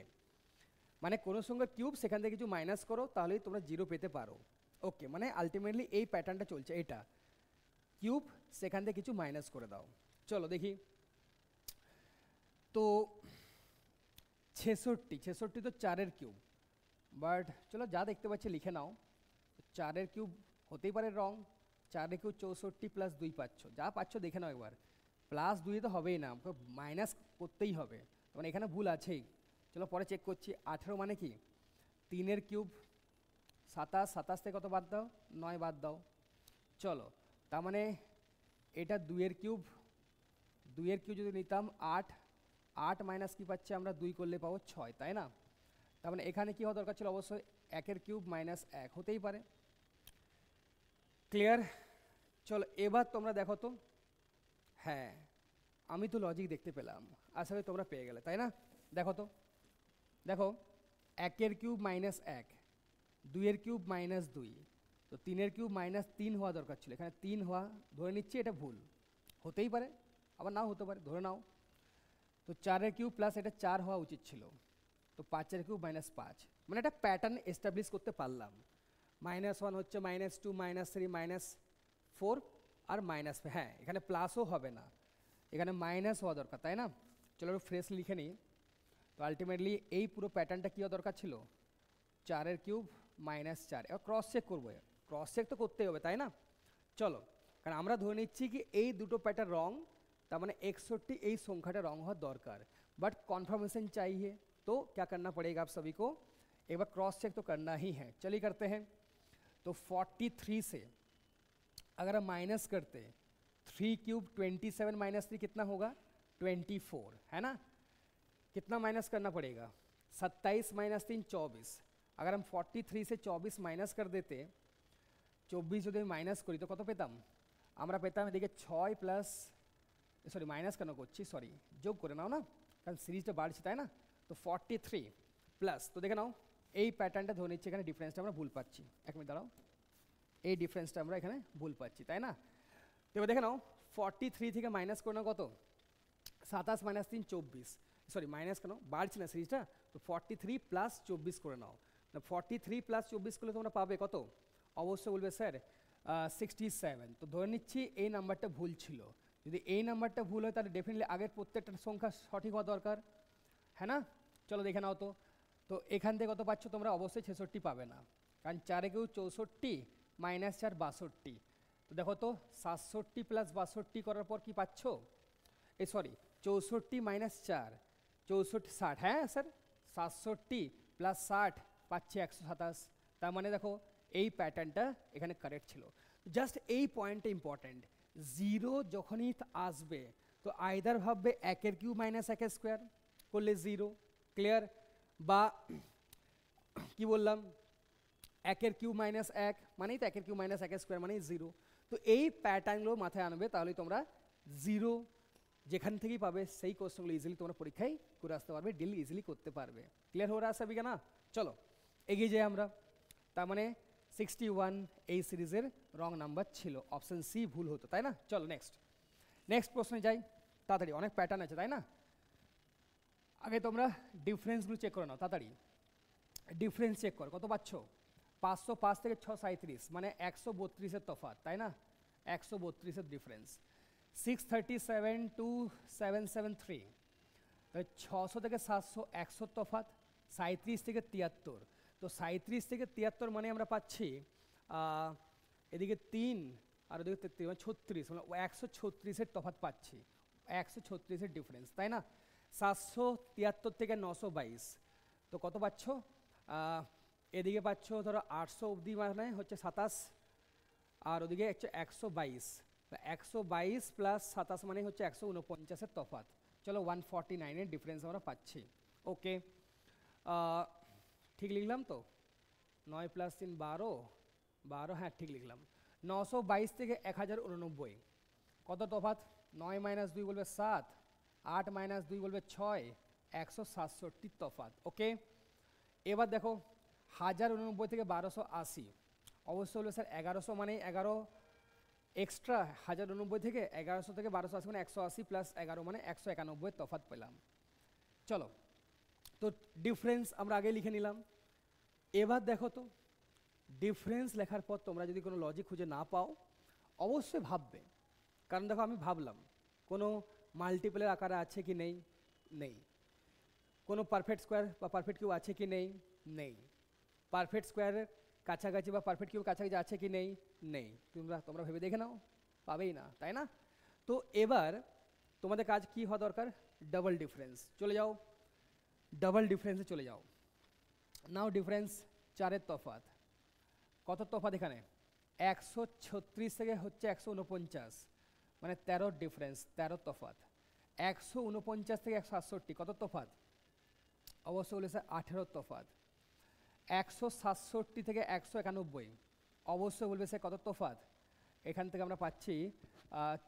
মানে কোনো সংখ্যার কিউব সেখান থেকে কিছু মাইনাস করো তাহলেই তোমরা 0 পেতে পারো। ওকে, মানে আলটিমেটলি এই প্যাটার্নটা চলছে, এটা কিউব সেখান থেকে কিছু মাইনাস করে দাও। চলো দেখি, তো 66 তো 4 এর কিউব, বাট চলো যা দেখতে পাচ্ছি লিখে নাও, 4 এর কিউব হতেই পারে রং, 4 এর কিউব 64 প্লাস 2 পাচ্ছ, যা পাচ্ছ দেখে নাও একবার, প্লাস 2 তো হবেই না, আমাকে মাইনাস করতেই হবে, মানে এখানে ভুল আছেই। চলো পরে চেক করছি। 18 মানে কি 3 এর কিউব 27, 27 থেকে কত বাদ দাও, 9 বাদ দাও। চলো, তার মানে এটা 2 এর কিউব, 2 এর কিউব যদি নিতাম 8, 8 মাইনাস কি পাচ্ছি আমরা 2 করলে পাবো 6, তাই না? তার মানে এখানে কি হওয়া দরকার ছিল, অবশ্যই 1 এর কিউব মাইনাস 1 হতেই পারে। ক্লিয়ার? চলো এবার তোমরা দেখো তো, হ্যাঁ আমি তো লজিক দেখতে পেলাম, আশা করি তোমরা পেয়ে গেলে, তাই না? দেখো তো, দেখো 1 এর কিউব মাইনাস 1, 2 এর কিউব মাইনাস 2, তো 3 এর কিউব মাইনাস 3 হওয়া দরকার ছিল, এখানে 3 হওয়া, ধরে নিচ্ছি এটা ভুল, হতেই পারে আবার নাও হতে পারে, ধরে নাও। তো 4 এর কিউব প্লাস এটা 4 হওয়া উচিত ছিল, তো 5 এর কিউব মাইনাস 5, মানে একটা প্যাটার্ন এস্টাবলিশ করতে পারলাম। -1 হচ্ছে -2 -3 -4 আর মাইনাস, হ্যাঁ এখানে প্লাসও হবে না, এখানে মাইনাস হওয়া দরকার, তাই না? চলো ফ্রেশ লিখে নিই। তো আলটিমেটলি এই পুরো প্যাটার্নটা কী হওয়া দরকার ছিল, 4 এর কিউব মাইনাস 4। এবার ক্রস চেক করবো, ক্রস চেক তো করতেই হবে, তাই না? চলো, কারণ আমরা ধরে নিচ্ছি কি এই দুটো প্যাটার্ন রং, তার মানে 61 এই সংখ্যাটা রং হওয়ার दरकार, बट कॉन्फर्मेशन चाहिए तो क्या करना पड़ेगा आप सभी को, एक बार क्रॉस चेक तो करना ही है। चलिए करते हैं। तो 43 से अगर हम माइनस करते 3 क्यूब 27 माइनस 3 कितना होगा 24, है ना? कितना माइनस करना पड़ेगा 27 माइनस 3 24। अगर हम 43 से 24 माइनस कर देते, 24 যদি মাইনাস করি তো কত পেতাম আমরা, পেতাম এদিকে 6 প্লাস, সরি মাইনাস কেন করছি, সরি যোগ করে নাও না, কারণ সিরিজটা বাড়ছে, তাই না? তো 43 প্লাস, তো দেখে নাও এই প্যাটার্নটা ধরে নিচ্ছে, এখানে ডিফারেন্সটা আমরা ভুল পাচ্ছি, এক মিনিট দাঁড়াও, এই ডিফারেন্সটা আমরা এখানে ভুল পাচ্ছি, তাই না? তো এবার দেখে নাও 43 থেকে মাইনাস করে নাও কত, 27 মাইনাস 3 24, সরি মাইনাস কেন বাড়ছে না সিরিজটা, তো 43 প্লাস 24 করে নাও। 43 প্লাস 24 করলে তোমরা পাবে কত, অবশ্যই বলবে স্যার 67। তো ধরে নিচ্ছি এই নাম্বারটা ভুল ছিল। যদি এই নাম্বারটা ভুল হয় তাহলে ডেফিনেটলি আগের প্রত্যেকটা সংখ্যা সঠিক হওয়া দরকার, হ্যাঁ না? চলো দেখে নাও তো। তো এখান থেকে কত পাচ্ছ তোমরা, অবশ্যই 66 পাবে না, কারণ 4 কেউ 64 মাইনাস 4 62। তো দেখো তো 67 প্লাস 62 করার পর কি পাচ্ছ, এই সরি 64 মাইনাস 4 64 60, হ্যাঁ স্যার 67 প্লাস 60 পাচ্ছে 127। তার মানে দেখো এই প্যাটার্নটা এখানে কারেক্ট ছিল। জাস্ট এই পয়েন্টটা ইম্পর্ট্যান্ট, জিরো যখনই আসবে তো আইদার ভাববে 1 কিউব মাইনাস 1 স্কোয়ার করলে জিরো, ক্লিয়ার, বা কি বললাম 1 কিউব মাইনাস 1 মানেই তো 1 কিউব মাইনাস 1 স্কোয়ার মানেই জিরো। তো এই প্যাটার্নগুলো মাথায় আনবে, তাহলে তোমরা জিরো যেখান থেকেই পাবে সেই কোশ্চেনগুলো ইজিলি তোমরা পরীক্ষায় করে আসতে পারবে, ডিল ইজিলি করতে পারবে। ক্লিয়ার হয়ে আসা বিজ্ঞান না? চলো এগিয়ে যাই আমরা। তার মানে 61 এই সিরিজের রং নাম্বার ছিল, অপশন সি ভুল হতো, তাই না? চলো নেক্সট প্রশ্নে যাই, তাড়াতাড়ি অনেক প্যাটার্ন আছে তাই না। আগে তোমরা ডিফারেন্সগুলো চেক করে নাও তাড়াতাড়ি। ডিফারেন্স চেক কর, কত পাচ্ছ, 505 থেকে 637 মানে 132-এর তফাৎ, তাই না? 132-এর ডিফারেন্স। 637 টু 773, 600 থেকে 700 100 তফাৎ, 37 থেকে 73। তো 37 থেকে 73 মানে আমরা পাচ্ছি এদিকে 3 আর ওদিকে 33 মানে 36, মানে 136-এর তফাৎ পাচ্ছি, 136-এর ডিফারেন্স, তাই না? 773 থেকে 922, তো কত পাচ্ছ, এদিকে পাচ্ছ ধরো 800 অবধি মানে হচ্ছে 27, আর ওদিকে হচ্ছে 122, 122 প্লাস 27 মানে হচ্ছে 149-এর তফাৎ। চলো 149-এর ডিফারেন্স আমরা পাচ্ছি। ওকে, ঠিক লিখলাম তো, 9 প্লাস 3 12, হ্যাঁ ঠিক লিখলাম। 922 থেকে 1089 কত তফাৎ, 9 মাইনাস 2 বলবে 7, 8 মাইনাস 2 বলবে 6, 167 তফাৎ। ওকে, এবার দেখো 1089 থেকে 1280, অবশ্যই বলবে স্যার 1100 মানে 11 এক্সট্রা, 1089 থেকে 1100 থেকে 1280 মানে 180 প্লাস 11 মানে 191 তফাৎ পেলাম। চলো, তো ডিফারেন্স আমরা আগে লিখে নিলাম। এবার দেখো তো ডিফারেন্স লেখার পর তোমরা যদি কোনো লজিক খুঁজে না পাও অবশ্যই ভাববে, কারণ দেখো আমি ভাবলাম কোনো মাল্টিপলের আকারে আছে কি নেই, নেই। কোনো পারফেক্ট স্কোয়ার বা পারফেক্ট কিউব আছে কি নেই, নেই। পারফেক্ট স্কোয়ারের কাছাকাছি বা পারফেক্ট কিউব কাছাকাছি আছে কি নেই, নেই। তোমরা ভেবে দেখে নাও, পাবেই না, তাই না? তো এবার তোমাদের কাজ কি হওয়া দরকার, ডাবল ডিফারেন্স চলে যাও, ডাবল ডিফারেন্সে চলে যাও। নাও ডিফারেন্স 4-এর তফাৎ, কত তফাৎ এখানে 136 থেকে হচ্ছে 149 মানে 13 ডিফারেন্স, 13 তফাৎ। 149 থেকে 167 কত তফাৎ, অবশ্যই বলেছে 18 তফাৎ। 167 থেকে 191 অবশ্যই বলবে সে কত তফাৎ, এখান থেকে আমরা পাচ্ছি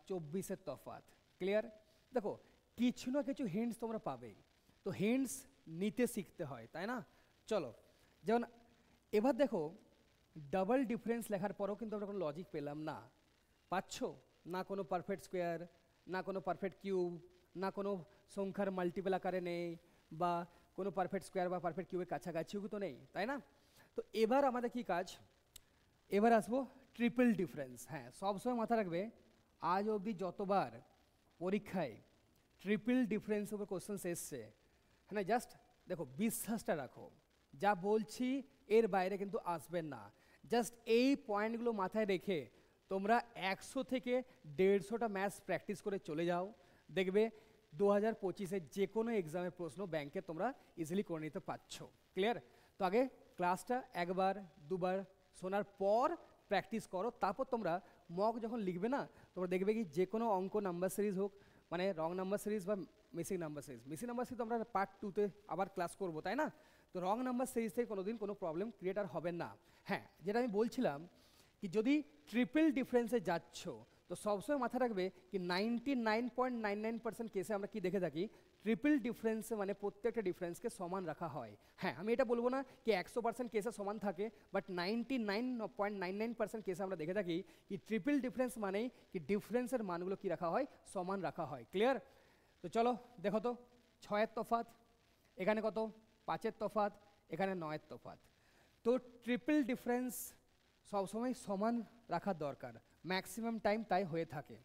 24-এর তফাৎ। ক্লিয়ার? দেখো কিছু না কিছু হিন্টস তোমরা পাবেই, তো হিন্টস নিতে শিখতে হয়, তাই না? চলো, যেমন এবার দেখো ডাবল ডিফারেন্স লেখার পরেও কিন্তু আমরা কোনো লজিক পেলাম না, পাচ্ছ না? কোনো পারফেক্ট স্কোয়ার, না কোনো পারফেক্ট কিউব, না কোনো সংখ্যার মাল্টিপল আকারে নেই, বা কোনো পারফেক্ট স্কোয়ার বা পারফেক্ট কিউবের কাছাকাছিও তো নেই, তাই না? তো এবার আমাদের কি কাজ, এবার আসবো ট্রিপল ডিফারেন্স। হ্যাঁ, সবসময় মাথা রাখবে আজ অবধি যতবার পরীক্ষায় ট্রিপল ডিফারেন্সের উপর কোশ্চেন এসছে, হ্যাঁ জাস্ট দেখো বিশ্বাসটা রাখো, যা বলছি এর বাইরে কিন্তু আসবেন না। জাস্ট এই পয়েন্টগুলো মাথায় রেখে তোমরা 100 থেকে 150টা ম্যাথস প্র্যাকটিস করে চলে যাও, দেখবে 2025-এর যে কোনো এক্সামের প্রশ্ন ব্যাংকে তোমরা ইজিলি করে নিতে পারছো। ক্লিয়ার? তো আগে ক্লাসটা একবার দুবার শোনার পর প্র্যাকটিস করো, তারপর তোমরা মক যখন লিখবে না, তোমরা দেখবে কি যে কোনো অঙ্ক নাম্বার সিরিজ হোক, মানে রং নাম্বার সিরিজ বা মিসিং নাম্বার সিরিজ, তো আমরা পার্ট 2-তে আবার ক্লাস করবো, তাই না? তো রং নাম্বার সিরিজ থেকে কোনোদিন কোনো প্রবলেম ক্রিয়েট আর হবে না। হ্যাঁ, যেটা আমি বলছিলাম কি যদি ট্রিপল ডিফারেন্সে যাচ্ছ তো তো সবসময় মাথায় রাখবে কি 99.99% কেসে আমরা কি দেখে থাকি, ট্রিপল ডিফারেন্স মানে প্রত্যেকটা ডিফারেন্সকে সমান রাখা হয়। হ্যাঁ, আমি এটা বলবো না কি 100% কেসে সমান থাকে, বাট 99.99% কেসে আমরা দেখে থাকি কি ট্রিপল ডিফারেন্স মানেই কি ডিফারেন্সের মানগুলো কি রাখা হয়, সমান রাখা হয়। ক্লিয়ার? তো চলো দেখো তো, 6-এর তফাৎ, এখানে কত 5-এর তফাৎ, এখানে 9-এর তফাৎ। তো ট্রিপল ডিফারেন্স সবসময় সমান রাখার দরকার, ম্যাক্সিমাম টাইম তাই হয়ে থাকে।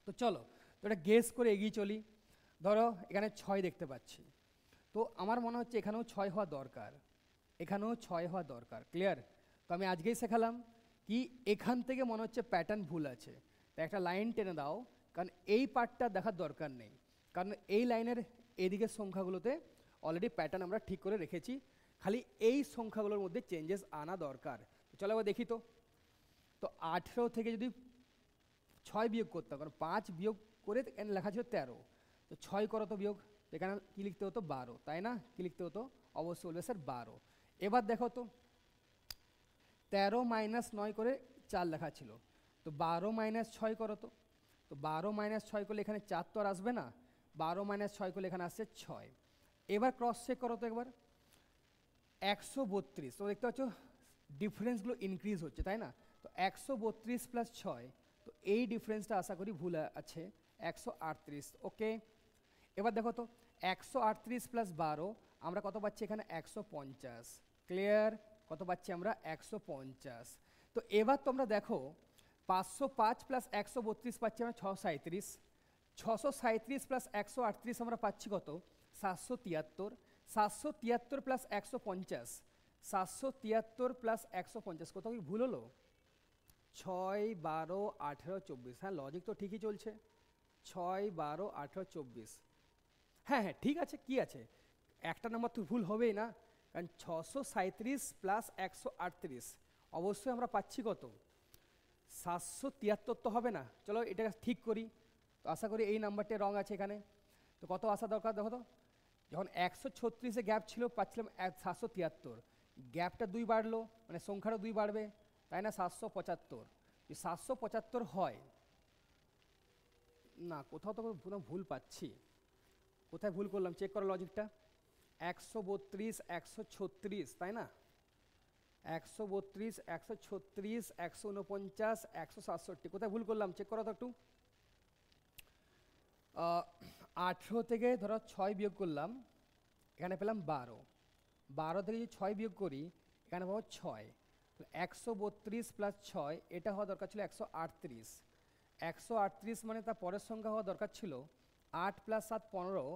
তো চলো তো এটা গেস করে এগিয়ে চলি। ধরো এখানে 6 দেখতে পাচ্ছি, তো আমার মনে হচ্ছে এখানেও 6 হওয়া দরকার, এখানেও 6 হওয়া দরকার। ক্লিয়ার? তো আমি আজকেই শেখালাম কি এখান থেকে মনে হচ্ছে প্যাটার্ন ভুল আছে, তো একটা লাইন টেনে দাও, কারণ এই পার্টটা দেখার দরকার নেই, কারণ এই লাইনের এদিকের সংখ্যাগুলোতে অলরেডি প্যাটার্ন আমরা ঠিক করে রেখেছি, খালি এই সংখ্যাগুলোর মধ্যে চেঞ্জেস আনা দরকার। চলো এবার দেখি তো। তো 18 থেকে যদি 6 বিয়োগ করতে হবে, কারণ 5 বিয়োগ করে এখানে লেখা ছিল 13, তো 6 করো তো বিয়োগ, এখানে কী লিখতে হতো 12, তাই না? কী লিখতে হতো? অবশ্যই বলবে স্যার 12। এবার দেখো তো 13 মাইনাস 9 করে 4 লেখা ছিল, তো 12 মাইনাস 6 করো তো। তো 12 মাইনাস 6 করলে এখানে 4 তো আর আসবে না, 12 মাইনাস 6 করলে এখানে আসছে 6। এবার ক্রস চেক করো তো একবার, 132, তো দেখতে পাচ্ছ ডিফারেন্সগুলো ইনক্রিজ হচ্ছে, তাই না? তো 132 প্লাস 6, তো এই ডিফারেন্সটা আশা করি ভুল আছে, 138। ওকে, এবার দেখো তো 138 প্লাস 12 আমরা কত পাচ্ছি এখানে 150। ক্লিয়ার? কত পাচ্ছি আমরা 150। তো এবার তোমরা দেখো 505 প্লাস 132 পাচ্ছি আমরা 637, 637 প্লাস 138 আমরা পাচ্ছি কত 773, 773 প্লাস 150, 773 প্লাস 150, কোথাও কি ভুল হলো? 6, 12, 18, 24, হ্যাঁ লজিক তো ঠিকই চলছে, 6, 12, 18, 24, হ্যাঁ হ্যাঁ ঠিক আছে, কি আছে, একটা নাম্বার তো ভুল হবেই না, কারণ 637 প্লাস 138 অবশ্যই আমরা পাচ্ছি কত 773 তো হবে না। চলো এটা ঠিক করি, তো আশা করি এই নাম্বারটা রং আছে এখানে। তো কত আসা দরকার দেখো তো, যখন 136-এ গ্যাপ ছিল পাচ্ছিলাম 773, গ্যাপটা 2 বাড়লো মানে সংখ্যাটা 2 বাড়বে, তাই না? 775, 775 হয় না, কোথাও তো ভুল পাচ্ছি, কোথায় ভুল করলাম চেক করো লজিকটা, 132, 136, তাই না? 132, 136, 149, 167, কোথায় ভুল করলাম চেক করো তো একটু। 18 থেকে ধরো 6 বিয়োগ করলাম, এখানে পেলাম 12, 12 থেকে যদি 6 বিয়োগ করি এখানে পাবো 6, 132 প্লাস 6 এটা হওয়া দরকার ছিল 138, 138 মানে তার পরের সংখ্যা হওয়া দরকার ছিল 8 প্লাস 7 15,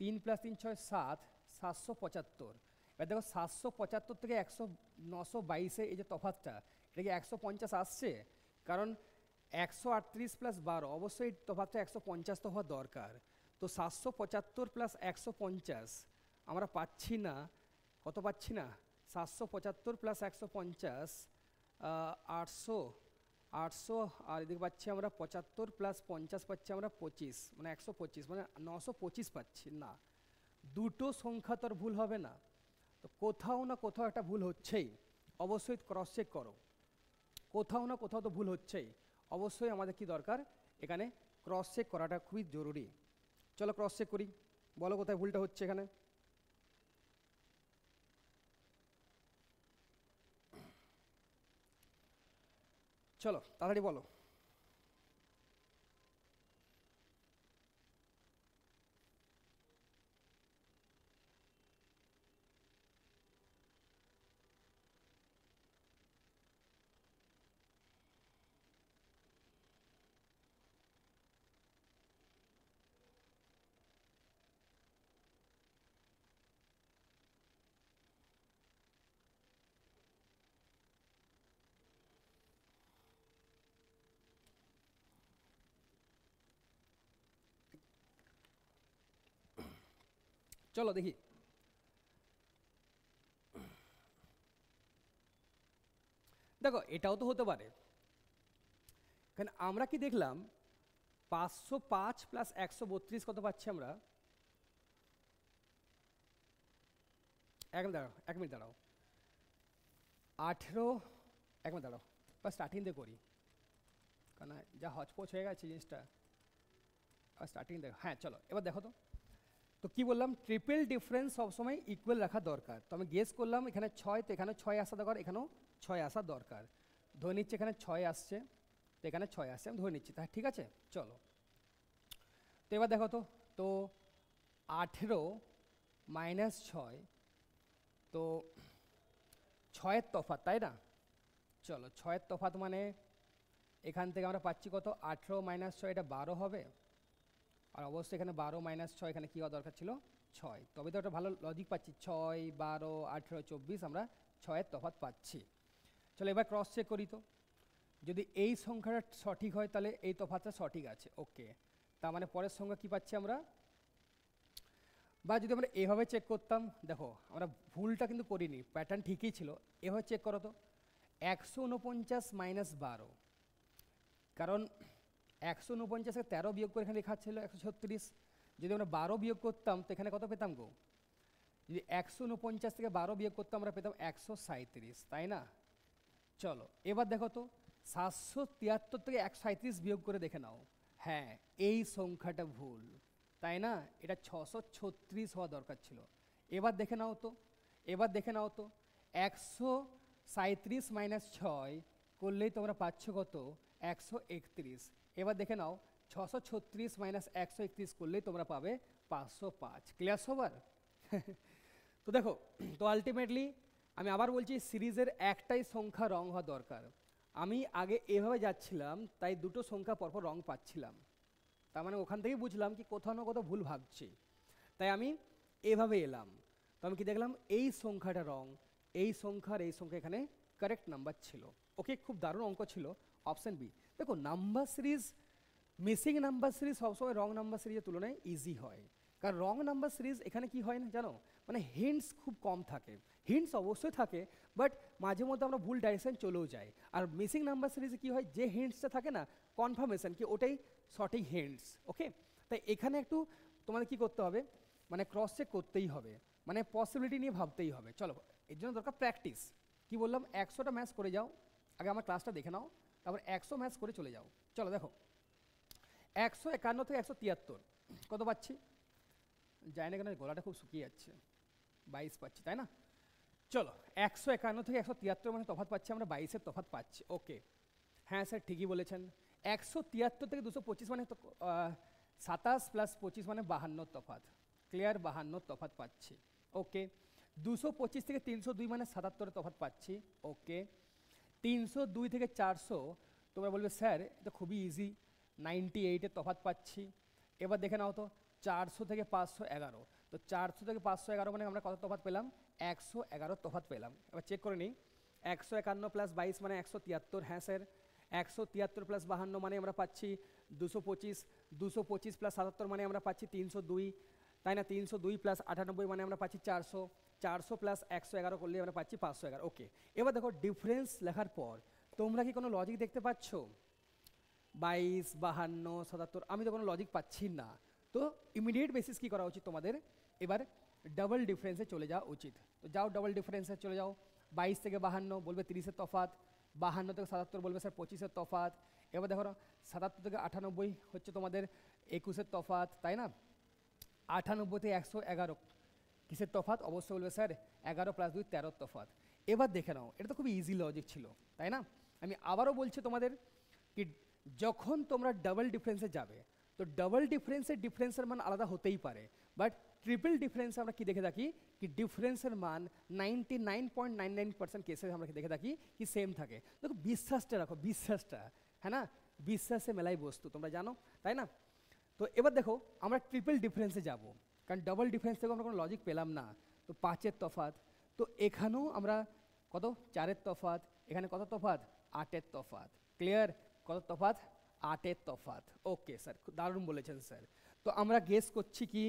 3 প্লাস 3 6 7, 775। এবার দেখো 775 থেকে 922-এ এই যে তফাৎটা, এটা কি 150 আসছে? কারণ 138 প্লাস 12 অবশ্যই তফাৎটা 150 তো হওয়া দরকার, তো 775 প্লাস 150 আমরা পাচ্ছি না, কত পাচ্ছি না 775 প্লাস 150, 800, 800, আর এদিকে পাচ্ছি আমরা 75 প্লাস 50 পাচ্ছি আমরা 25, মানে 125, মানে 925 পাচ্ছি না। দুটো সংখ্যা তো আর ভুল হবে না, তো কোথাও না কোথাও একটা ভুল হচ্ছেই, অবশ্যই ক্রস চেক করো, কোথাও না কোথাও তো ভুল হচ্ছেই, অবশ্যই আমাদের কি দরকার এখানে ক্রস চেক করাটা খুবই জরুরি। চলো ক্রস চেক করি, বলো কোথায় ভুলটা হচ্ছে এখানে। চলো তাড়াতাড়ি বলো। চলো দেখি, দেখো এটাও তো হতে পারে, কারণ আমরা কি দেখলাম 505 প্লাস 132 কত পাচ্ছি আমরা, এক মিনিট দাঁড়াও, এক মিনিট দাঁড়াও, 18, এক মিনিট দাঁড়াও বা স্টার্টিং দিয়ে করি, কারণ যা হচপচ হয়ে গেছে জিনিসটা, স্টার্টিং দেখো, হ্যাঁ চলো এবার দেখো তো। তো কি বললাম, ট্রিপল ডিফারেন্স সবসময় ইকুয়াল রাখা দরকার। তো আমি গেস করলাম এখানে 6, তো এখানে 6 আসা দরকার, এখানেও 6 আসা দরকার। ধরে নিচ্ছি এখানে 6 আসছে, তো এখানে 6 আসছে, আমি ধরে নিচ্ছি, তা ঠিক আছে চলো। তো এবার দেখো তো, তো 18 মাইনাস 6, তো 6-এর তফাৎ, তাই না? চলো 6-এর তফাৎ মানে এখান থেকে আমরা পাচ্ছি কত, 18 মাইনাস 6, এটা 12 হবে। আর অবশ্যই এখানে 12 মাইনাস 6, এখানে কী হওয়া দরকার ছিল, 6। তবে তো একটা ভালো লজিক পাচ্ছি, 6, 12, 18, 24, আমরা 6-এর তফাৎ পাচ্ছি। চলো এবার ক্রস চেক করি তো, যদি এই সংখ্যাটা সঠিক হয় তাহলে এই তফাৎটা সঠিক আছে, ওকে। তার মানে পরের সংখ্যা কী পাচ্ছি আমরা, বা যদি আমরা এভাবে চেক করতাম, দেখো আমরা ভুলটা কিন্তু করিনি, প্যাটার্ন ঠিকই ছিল। এভাবে চেক করো তো, 149 মাইনাস 12, কারণ 149-এ 13 বিয়োগ করে এখানে লেখা ছিল 136, যদি আমরা 12 বিয়োগ করতাম তো এখানে কত পেতাম গো, যদি 149 থেকে 12 বিয়োগ করতাম আমরা পেতাম 137, তাই না? চলো এবার দেখো তো, 773 থেকে 137 বিয়োগ করে দেখে নাও, হ্যাঁ এই সংখ্যাটা ভুল, তাই না? এটা 636 হওয়া দরকার ছিল। এবার দেখে নাও তো, এবার দেখে নাও তো, 137 মাইনাস 6 করলেই তোমরা পাচ্ছ কত, 131। এবার দেখে নাও 636 মাইনাস 131 করলেই তোমরা পাবে 505। ক্লিয়ার সবার? তো দেখো, তো আলটিমেটলি আমি আবার বলছি, সিরিজের একটাই সংখ্যা রং হওয়া দরকার। আমি আগে এভাবে যাচ্ছিলাম, তাই দুটো সংখ্যা পরপর রং পাচ্ছিলাম, তার মানে ওখান থেকেই বুঝলাম কি কোথাও না কোথাও ভুল ভাবছি, তাই আমি এভাবে এলাম। তো আমি কি দেখলাম, এই সংখ্যাটা রং, এই সংখ্যার এই সংখ্যা এখানে কারেক্ট নাম্বার ছিল। ওকে, খুব দারুণ অঙ্ক ছিল। Option B. দেখো number series, missing number series সবসময় রং নাম্বার সিরিজের তুলনায় ইজি হয়, কারণ রং নাম্বার সিরিজ এখানে কি হয় না জানো, মানে হিন্টস খুব কম থাকে। হিন্টস অবশ্যই থাকে, বাট মাঝে মধ্যে আমরা ভুল ডাইরেকশন চলেও যাই। আর মিসিং নাম্বার সিরিজে কি হয়, যে হিন্টসটা থাকে না, কনফার্মেশন কি ওটাই সঠিক হিন্টস। ওকে, তাই এখানে একটু তোমাদের কি করতে হবে, মানে ক্রস চেক করতেই হবে, মানে পসিবিলিটি নিয়ে ভাবতেই হবে। চলো এর জন্য দরকার প্র্যাকটিস। কি বললাম, 100টা ম্যাথস করে যাও, আগে আমার ক্লাসটা দেখে নাও, তারপর 100 ম্যাথস করে চলে যাও। চলো দেখো, 151 থেকে 173 কত পাচ্ছি, যায় না কেন, গলাটা খুব শুকিয়ে যাচ্ছে, 22 পাচ্ছি, তাই না? চলো 151 থেকে 173 মানে তফাৎ পাচ্ছি আমরা 22-এর তফাৎ পাচ্ছি। ওকে, হ্যাঁ স্যার ঠিকই বলেছেন। 173 থেকে 225 মানে তো 27 প্লাস 25 মানে 52 তফাৎ। ক্লিয়ার, 52 তফাৎ পাচ্ছি। ওকে, 225 থেকে 302 মানে 77 তফাৎ পাচ্ছি। ওকে, 302 থেকে 400 তোমরা বলবে স্যার এটা খুবই ইজি, 98-এর তফাৎ পাচ্ছি। এবার দেখে নাও তো, 400 থেকে 511, তো 400 থেকে 511 মানে আমরা কত তফাৎ পেলাম, 111 তফাৎ পেলাম। এবার চেক করে নিই, 151 প্লাস 22 মানে 173, হ্যাঁ স্যার 173 প্লাস 52 মানে আমরা পাচ্ছি 225, 225 প্লাস 77 মানে আমরা পাচ্ছি 302, তাই না? 302 প্লাস 98 মানে আমরা পাচ্ছি 400, 400 প্লাস 111 করলে আমরা পাচ্ছি 511। ওকে, এবার দেখো ডিফারেন্স লেখার পর তোমরা কি কোনো লজিক দেখতে পাচ্ছ? 22, 52, 77, আমি তো কোনো লজিক পাচ্ছি না। তো ইমিডিয়েট বেসিস কি করা উচিত তোমাদের, এবার ডাবল ডিফারেন্সে চলে যাওয়া উচিত। তো যাও ডাবল ডিফারেন্সে চলে যাও, 22 থেকে 52 বলবে 30-এর তফাৎ, 52 থেকে 77 বলবে স্যার 25-এর তফাৎ। এবার দেখো 77 থেকে 98 হচ্ছে তোমাদের 21-এর তফাৎ, তাই না? 98 থেকে 111 কিসের তফাৎ, অবশ্যই বলবে স্যার 11 প্লাস 2 13-র তফাৎ। এবার দেখে নাও, এটা তো খুবই ইজি লজিক ছিল, তাই না? আমি আবারও বলছি তোমাদের কি, যখন তোমরা ডাবল ডিফারেন্সে যাবে, তো ডাবল ডিফারেন্সের মান আলাদা হতেই পারে, বাট ট্রিপল ডিফারেন্সে আমরা কি দেখে থাকি, কি ডিফারেন্সের মান 99.99% কেসে আমরা দেখে থাকি কি সেম থাকে। দেখো বিশ্বাসটা রাখো, বিশ্বাসটা, হ্যাঁ না, বিশ্বাসে মেলাই বস্তু, তোমরা জানো, তাই না? তো এবার দেখো আমরা ট্রিপল ডিফারেন্সে যাব, কারণ ডাবল ডিফারেন্স থেকে আমরা কোনো লজিক পেলাম না। তো 5-এর তফাৎ, তো এখানেও আমরা কত, 4-এর তফাৎ, এখানে কত তফাৎ, 8-এর তফাৎ। ক্লিয়ার, কত তফাৎ, 8-এর তফাৎ। ওকে স্যার, দারুণ বলেছেন স্যার। তো আমরা গেস করছি কি,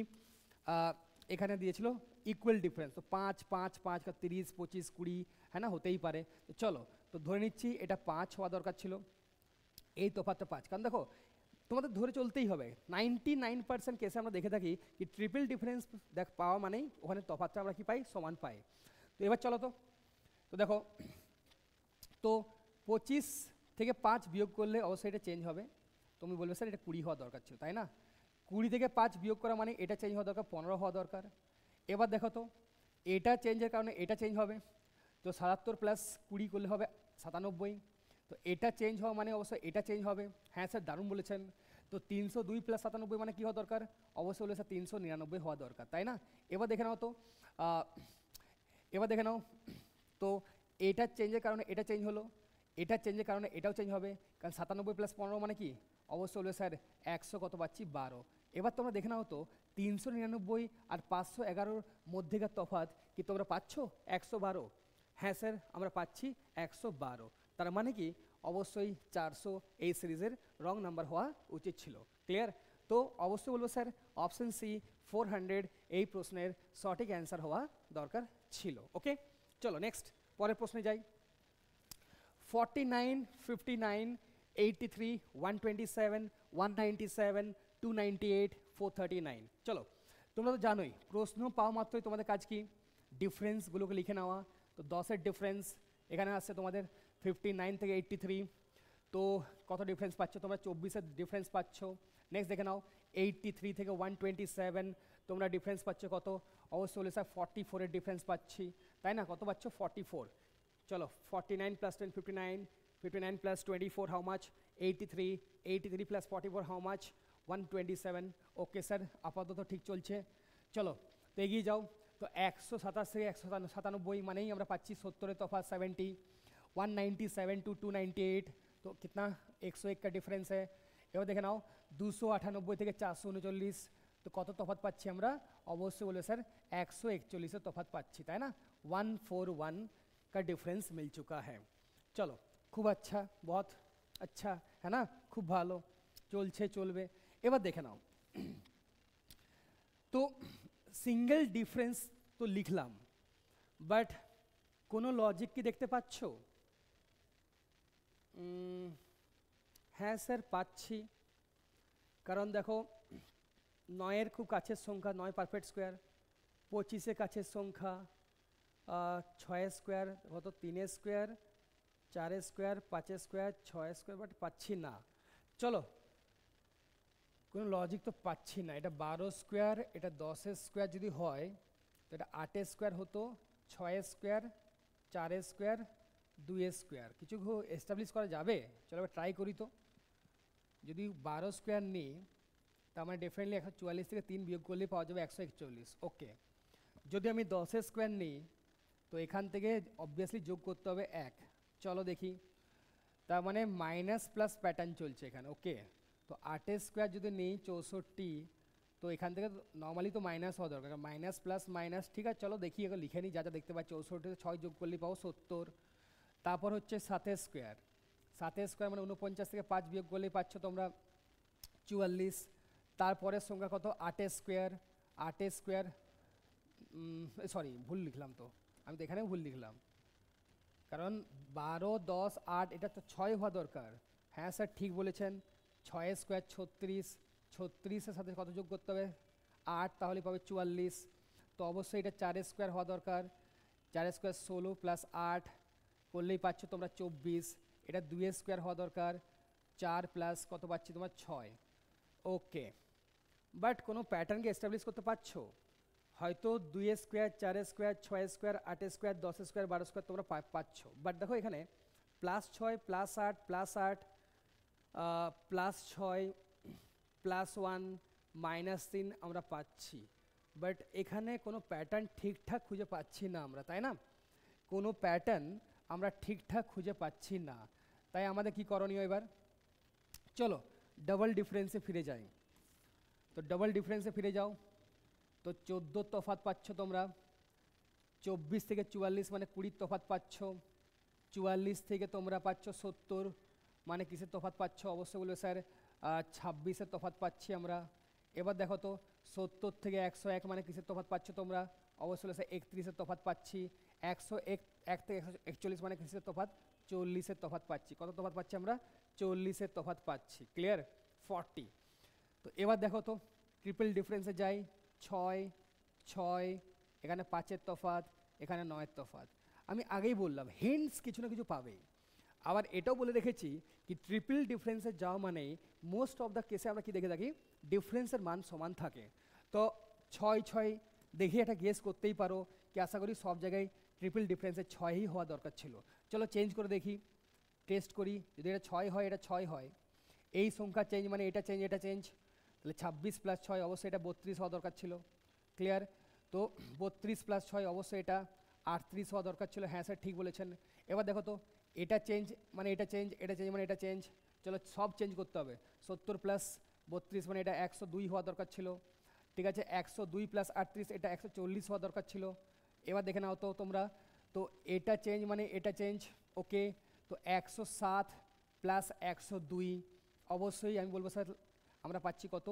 এখানে দিয়েছিল ইকুয়াল ডিফারেন্স, তো 5, 5, 5, 30, 25, 20, হ্যাঁ না, হতেই পারে। তো চলো, তো ধরে নিচ্ছি এটা 5 হওয়া দরকার ছিল, এই তফাৎটা 5, কারণ দেখো তোমাদের ধরে চলতেই হবে, 99% কেসে আমরা দেখে থাকি কি ট্রিপল ডিফারেন্স পাওয়া মানেই ওখানে তফাৎটা আমরা কি পাই, সমান পাই। তো এবার চলো তো, তো দেখো, তো 25 থেকে 5 বিয়োগ করলে অবশ্যই এটা চেঞ্জ হবে। তুমি বলবে স্যার এটা 20 হওয়া দরকার ছিল, তাই না? 20 থেকে 5 বিয়োগ করা মানে এটা চেঞ্জ হওয়া দরকার, 15 হওয়া দরকার। এবার দেখো তো এটা চেঞ্জের কারণে এটা চেঞ্জ হবে, তো 77 প্লাস 20 করলে হবে 97। তো এটা চেঞ্জ হওয়া মানে অবশ্যই এটা চেঞ্জ হবে। হ্যাঁ স্যার দারুণ বলেছেন। তো 302 প্লাস 97 মানে কী হওয়া দরকার? অবশ্যই বলে স্যার 399 হওয়া দরকার, তাই না? এবার দেখে নাও তো এবার দেখে নাও তো এটা চেঞ্জের কারণে এটা চেঞ্জ হলো, এটা চেঞ্জের কারণে এটাও চেঞ্জ হবে, কারণ 97 প্লাস 15 মানে কি? অবশ্যই বলবে স্যার 100 কত পাচ্ছি 12। এবার তোমরা দেখে নাও তো 399 আর 511 মধ্যেকার তফাৎ কি তোমরা পাচ্ছ 112? হ্যাঁ স্যার আমরা পাচ্ছি 112। তার মানে কি অবশ্যই 400 এই সিরিজের রং নাম্বার হওয়া উচিত ছিল। ক্লিয়ার? তো অবশ্যই বলবো স্যার অপশন সি 400 এই প্রশ্নের সঠিক অ্যান্সার হওয়া দরকার ছিল। ওকে, চলো নেক্সট পরের প্রশ্নে যাই। 49, 59, 83, 127, 197, 298, 439। চলো তোমরা তো জানোই প্রশ্ন পাওয়া মাত্রই তোমাদের কাজ কি? ডিফারেন্সগুলোকে লিখে নেওয়া। তো 10-এর ডিফারেন্স এখানে আসছে তোমাদের 59 থেকে 83। তো কত ডিফারেন্স পাচ্ছ তোমরা? 24-এর ডিফারেন্স পাচ্ছ। নেক্সট দেখে নাও 83 থেকে 127 তোমরা ডিফারেন্স পাচ্ছ কত? অবশ্যই বলে স্যার 44-এর ডিফারেন্স পাচ্ছি, তাই না? কত পাচ্ছ? 44। চলো 49 plus 10 59, 59 plus 24 how much? 83, 83 plus 44 how much? 127। Okay sir আপাতত ঠিক চলছে। চলো তো এগিয়ে যাও। তো 127 থেকে 197 মানেই আমরা পাচ্ছি 70-এর তফাৎ 70। 197 टू 298 तो कितना 101 का डिफरेंस है। এবার দেখে নাও 298 থেকে 439 তো কত তফাৎ পাচ্ছি আমরা? অবশ্যই বলবে স্যার 141-এর তফাৎ পাচ্ছি, তাই না? 141 का डिफरेंस मिल चुका है। चलो খুব আচ্ছা, বহুত আচ্ছা, হ্যাঁ না? খুব ভালো চলছে, চলবে। এবার দেখে নাও তো সিঙ্গেল ডিফারেন্স তো লিখলাম, বাট কোনো লজিক কি দেখতে পাচ্ছ? হ্যাঁ স্যার পাচ্ছি, কারণ দেখো 9-এর খুব কাছের সংখ্যা 9 পারফেক্ট স্কোয়ার, 25-এর কাছের সংখ্যা 6 স্কোয়ার, কত 3 square, 4 square, 5 square, 6 square, but পাচ্ছি না। চলো কোনো লজিক তো পাচ্ছি না। এটা 12 স্কোয়ার, এটা 10 স্কোয়ার যদি হয় তো এটা 8 স্কোয়ার হতো, 6 স্কোয়ার, 4 স্কোয়ার, 2 স্কোয়ার। কিছু এস্টাবলিশ করা যাবে? চলো এবার ট্রাই করি। তো যদি 12 স্কোয়ার নিই তার মানে ডেফিনেটলি 144 থেকে 3 বিয়োগ করলে পাওয়া যাবে 141। ওকে, যদি আমি 10 স্কোয়ার নিই তো এখান থেকে অবভিয়াসলি যোগ করতে হবে 1। চলো দেখি, তার মানে মাইনাস প্লাস প্যাটার্ন চলছে এখানে। ওকে, তো 8 স্কোয়ার যদি নিই 64, তো এখান থেকে নর্মালি তো মাইনাস হওয়া দরকার, মাইনাস প্লাস মাইনাস। ঠিক আছে চলো দেখি, এগুলো লিখে নিই যা যা দেখতে পাচ্ছি। 64 6 যোগ করলে পাবো 70। তারপর হচ্ছে 7 স্কোয়ার, 7 স্কোয়ার মানে 49 থেকে 5 বিয়োগ করলেই পাচ্ছ তোমরা 44। তারপরের সংখ্যা কত? 8 স্কোয়ার, 8 স্কোয়ার সরি ভুল লিখলাম, তো আমি তো এখানেও ভুল লিখলাম, কারণ 12, 10, 8 এটা তো 6 হওয়া দরকার। হ্যাঁ স্যার ঠিক বলেছেন, 6 স্কোয়ার 36, 36-এর সাথে কত যোগ করতে হবে? 8, তাহলে পাবে 44। তো অবশ্যই এটা 4 স্কোয়ার হওয়া দরকার, 4 স্কোয়ার 16 প্লাস 8 করলেই পাচ্ছ তোমরা 24। এটা 2 স্কোয়ার হওয়া দরকার, 4 প্লাস কত পাচ্ছি তোমার 6। ওকে, বাট কোনো প্যাটার্নকে এস্টাবলিশ করতে পারছো? হয়তো 2 square, 4 square, 6 square, 8 square, 10 square, 12 square তোমরা পাচ্ছ, বাট দেখো এখানে plus 6 plus 8 plus 8 plus 6 plus 1 minus 3 আমরা পাচ্ছি, বাট এখানে কোনো প্যাটার্ন ঠিকঠাক খুঁজে পাচ্ছি না আমরা, তাই না? কোনো প্যাটার্ন আমরা ঠিকঠাক খুঁজে পাচ্ছি না। তাই আমাদের কি করণীয় এবার? চলো ডবল ডিফারেন্সে ফিরে যাই। তো ডবল ডিফারেন্সে ফিরে যাও। তো 14 তফাৎ পাচ্ছ তোমরা, 24 থেকে 44 মানে 20 তফাৎ পাচ্ছ, 44 থেকে তোমরা পাচ্ছ 70 মানে কিসের তফাৎ পাচ্ছ? অবশ্যই বলবে স্যার 26-এর তফাৎ পাচ্ছি আমরা। এবার দেখো তো 70 থেকে 101 মানে কিসের তফাৎ পাচ্ছ তোমরা? অবশ্যই বলে স্যার 31-এর তফাৎ পাচ্ছি। 101 থেকে 141 মানে কিসের তফাৎ? 40-এর তফাৎ পাচ্ছি। কত তফাৎ পাচ্ছি আমরা? 40-এর তফাৎ পাচ্ছি। ক্লিয়ার? 40। তো এবার দেখো তো ট্রিপল ডিফারেন্সে যাই। 6 6 এখানে 5-এর তফাৎ, এখানে 9-এর তফাৎ। আমি আগেই বললাম হিন্টস কিছু না কিছু পাবেই। আবার এটাও বলে রেখেছি কি ট্রিপল ডিফারেন্সে যাওয়া মানে মোস্ট অফ দ্য কেসে আমরা কি দেখে থাকি ডিফারেন্সের মান সমান থাকে। তো 6 দেখে এটা গেস করতেই পারো কি আশা করি সব জায়গায় ট্রিপল ডিফারেন্সে 6ই হওয়া দরকার ছিল। চলো চেঞ্জ করে দেখি, টেস্ট করি। যদি এটা 6 হয়, এটা 6 হয়, এই সংখ্যা চেঞ্জ মানে এটা চেঞ্জ, এটা চেঞ্জ, তাহলে 26 + 6 অবশ্যই এটা 32 হওয়া দরকার ছিল। ক্লিয়ার? তো 32 + 6 অবশ্যই এটা 38 হওয়া দরকার ছিল। হ্যাঁ স্যার ঠিক বলেছেন। এবার দেখো তো এটা চেঞ্জ মানে এটা চেঞ্জ, এটা চেঞ্জ মানে এটা চেঞ্জ। চলো সব চেঞ্জ করতে হবে। 70 + 32 মানে এটা 102 হওয়া দরকার ছিল। ঠিক আছে, 102 + 38 এটা 140 হওয়া দরকার ছিল। এবার দেখে নাও তো তোমরা, তো এটা চেঞ্জ মানে এটা চেঞ্জ। ওকে, তো 107 + 102 অবশ্যই আমি বলবো স্যার আমরা পাচ্ছি কত,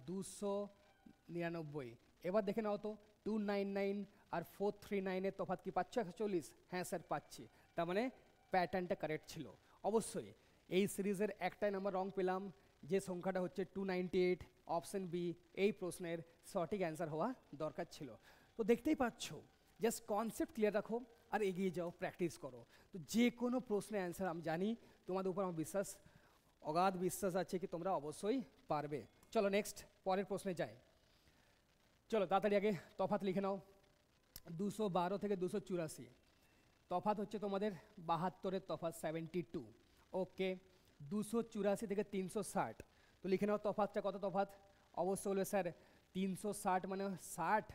299। এবার দেখে নাও তো 299 আর 439 এর তফাৎ কি পাচ্ছ 140? হ্যাঁ স্যার পাচ্ছি, তার মানে প্যাটার্নটা কারেক্ট ছিল। অবশ্যই এই সিরিজের একটাই নাম্বার রং পেলাম, যে সংখ্যাটা হচ্ছে 298, অপশন বি এই প্রশ্নের সঠিক অ্যান্সার হওয়া দরকার ছিল। তো দেখতেই পাচ্ছ, জাস্ট কনসেপ্ট ক্লিয়ার রাখো আর এগিয়ে যাও, প্র্যাকটিস করো। তো যে কোনো প্রশ্নের অ্যান্সার আমি জানি, তোমাদের উপর আমার বিশ্বাস, অগাধ বিশ্বাস আছে কি তোমরা অবশ্যই পারবে। চলো নেক্সট পরের প্রশ্নে যাই। চলো তাড়াতাড়ি আগে তফাৎ লিখে নাও। 212 থেকে 284 তফাৎ হচ্ছে তোমাদের 72-এর তফাৎ 72। ওকে, 284 থেকে 360 তো লিখে নাও তফাৎটা কত তফাৎ। অবশ্যই বলবে স্যার 360 মানে 60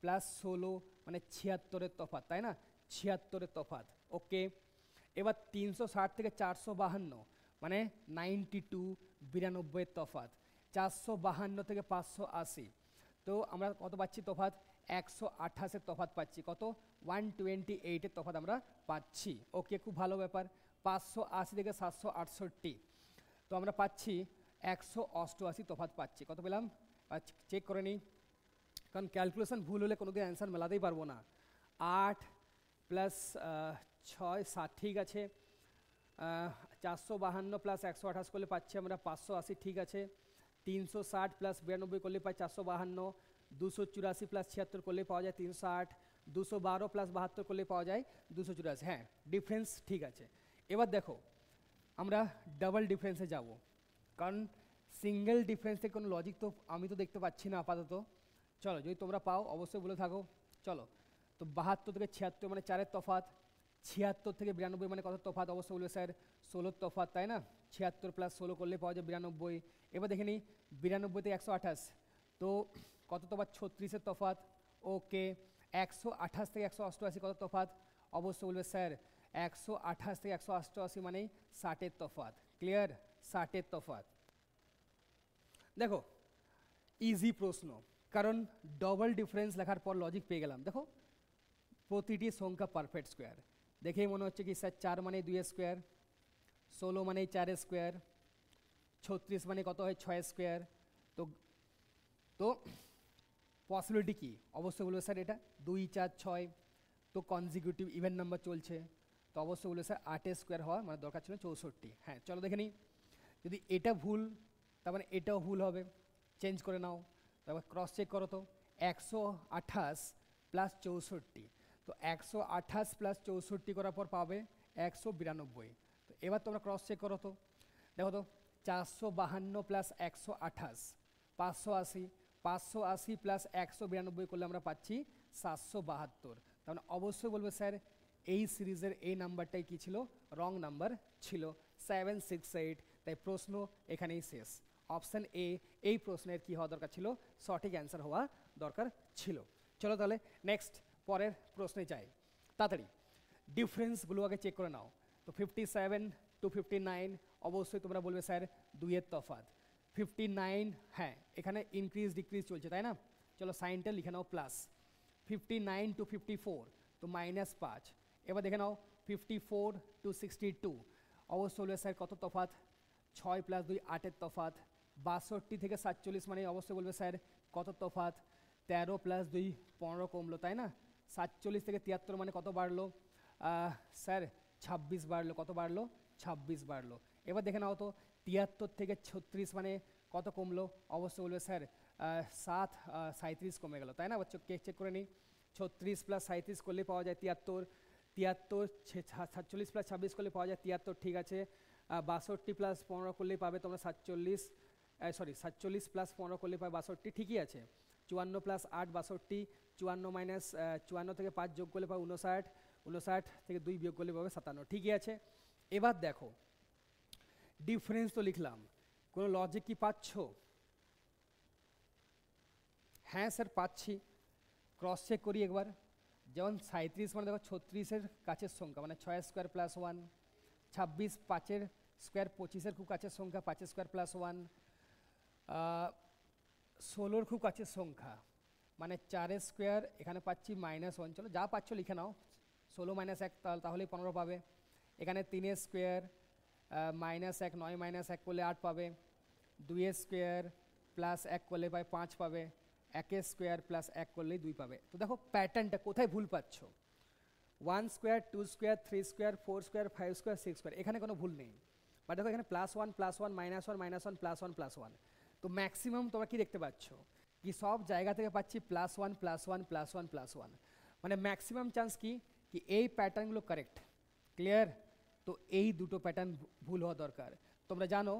+ 16 মানে 76-এর তফাৎ, তাই না? 76-এর তফাৎ। ওকে, এবার 360 থেকে 452 মানে 92, 92-এর তফাৎ। 452 থেকে 580 তো আমরা কত পাচ্ছি তফাৎ, 128-এর তফাৎ পাচ্ছি। কত, 128-এর তফাৎ আমরা পাচ্ছি। ওকে, খুব ভালো ব্যাপার। 580 থেকে 768 তো আমরা পাচ্ছি 188 তফাৎ পাচ্ছি। কত পেলাম চেক করে নিই, কারণ ক্যালকুলেশন ভুল হলে কোনোদিন অ্যান্সার মেলাতেই পারবো না। 8 + 6 7 ঠিক আছে, 452 + 128 করলে পাচ্ছি আমরা 580 ঠিক আছে। 360 + 92 করলে পাই 452, 284 + 76 করলে পাওয়া যায় 360, 212 + 72 করলে পাওয়া যায় 284। হ্যাঁ ডিফারেন্স ঠিক আছে। এবার দেখো আমরা ডাবল ডিফারেন্সে যাব, কারণ সিঙ্গেল ডিফারেন্সে কোনো লজিক তো আমি তো দেখতে পাচ্ছি না আপাতত। চলো যদি তোমরা পাও অবশ্যই বলে থাকো। চলো, তো 72 থেকে 76 মানে 4-এর তফাৎ, 76 থেকে 92 মানে কত তফাৎ, অবশ্যই বলবে স্যার 16-এর তফাৎ, তাই না? 76 + 16 করলে পাওয়া যায় 92। এবার দেখে নিই 92 থেকে 128 তো কত তফাৎ, 36-এর তফাৎ। ওকে, 128 থেকে 188 কত তফাৎ, অবশ্যই বলবে স্যার 128 থেকে 188 মানে 60-এর তফাৎ। ক্লিয়ার? 60-এর তফাৎ। দেখো ইজি প্রশ্ন, কারণ ডবল ডিফারেন্স লেখার পর লজিক পেয়ে গেলাম। দেখো প্রতিটি সংখ্যা পারফেক্ট স্কোয়ার, দেখেই মনে হচ্ছে কি স্যার 4 মানে 2 স্কোয়ার, 16 মানে 4 স্কোয়ার, 36 মানে কত হয় 6 স্কোয়ার। তো তো পসিবিলিটি কি, অবশ্যই বলবে স্যার এটা 2 4 6 তো কনজিকিউটিভ ইভেন নাম্বার চলছে, তো অবশ্যই বলবে স্যার 8 স্কোয়ার হওয়া মানে দরকার ছিল 64। হ্যাঁ চলো দেখে নিই, যদি এটা ভুল তার মানে এটাও ভুল হবে, চেঞ্জ করে নাও। তারপর ক্রস চেক করো তো, 128 + 64 তো 128 + 64 করার পর পাবে 192। তো এবার তোমরা ক্রস চেক করো তো, দেখো তো 452 + 128 580, 580 + 192 করলে আমরা পাচ্ছি 772। তার মানে অবশ্যই বলবে স্যার এই সিরিজের এই নাম্বারটাই কী ছিল, রং নাম্বার ছিল 768। তাই প্রশ্ন এখানেই শেষ। অপশান এ এই প্রশ্নের কী হওয়া দরকার ছিল, সঠিক অ্যান্সার হওয়া দরকার ছিল। চলো তাহলে নেক্সট পরের প্রশ্নে যাই। তাড়াতাড়ি ডিফারেন্সগুলো আগে চেক করে নাও। তো 57 to 59 অবশ্যই তোমরা বলবে স্যার 2-এর তফাৎ। 59 হ্যাঁ এখানে ইনক্রিজ ডিক্রিজ চলছে, তাই না? চলো সাইনটা লিখে নাও প্লাস। 59 to 54 তো -5। এবার দেখে নাও 54 to 62 অবশ্যই বলবে স্যার কত তফাৎ, 6 + 2 8-এর তফাৎ। 62 থেকে 47 মানে অবশ্যই বলবে স্যার কত তফাৎ, 13 + 2 15 কমলো, তাই না? 47 থেকে 73 মানে কত বাড়লো, স্যার 26 বাড়লো। কত বাড়লো, 26 বাড়লো। এবার দেখে নাও তো 73 থেকে 36 মানে কত কমলো, অবশ্যই বলবে স্যার 7 37 কমে গেল, তাই না? চেক করে নিই, 36 + 37 করলে পাওয়া যায় 73, 47 প্লাস 26 করলে পাওয়া যায় 73, ঠিক আছে। 62 প্লাস 15 করলেই পাবে তোমরা 47, 47 প্লাস 15 করলে পাবে 62, ঠিকই আছে। 54 প্লাস 8 62, 54 মাইনাস 54 থেকে 5 যোগ করলে পাবে 59, 59 থেকে 2 বিয়োগ করলে পাবে 57, ঠিকই আছে। এবার দেখো ডিফারেন্স তো লিখলাম, কোনো লজিক কি পাচ্ছ? হ্যাঁ স্যার পাচ্ছি, ক্রস চেক করি একবার। যেমন 37 মানে দেখো 36-এর কাছের সংখ্যা, মানে 6 স্কোয়ার প্লাস 1, 26 5-এর স্কোয়ার 25-এর খুব কাছের সংখ্যা 5 স্কোয়ার প্লাস 1, 16-র খুব কাছের সংখ্যা মানে 4 স্কোয়ার, এখানে পাচ্ছি -1, চলো যা পাচ্ছ লিখে নাও, 16 মাইনাস 1 তাহলেই 15 পাবে। এখানে 3 স্কোয়ার -1 9 -1 করলে 8 পাবে, 2 স্কোয়ার প্লাস 1 করলে পাবে 5 পাবে, 1 স্কোয়ার প্লাস 1 করলেই 2 পাবে। তো দেখো প্যাটার্নটা কোথায় ভুল পাচ্ছ, 1 square 2 square 3 square 4 square 5 square 6 square, এখানে কোনো ভুল নেই। বাট দেখো এখানে +1 +1 -1 -1 +1 +1, তো ম্যাক্সিমাম তোমরা কি দেখতে পাচ্ছ কি সব জায়গা থেকে পাচ্ছি +1 +1 +1 +1, মানে ম্যাক্সিমাম চান্স কি এই প্যাটার্নগুলো কারেক্ট। ক্লিয়ার? তো এই দুটো প্যাটার্ন ভুল হওয়া দরকার। তোমরা জানো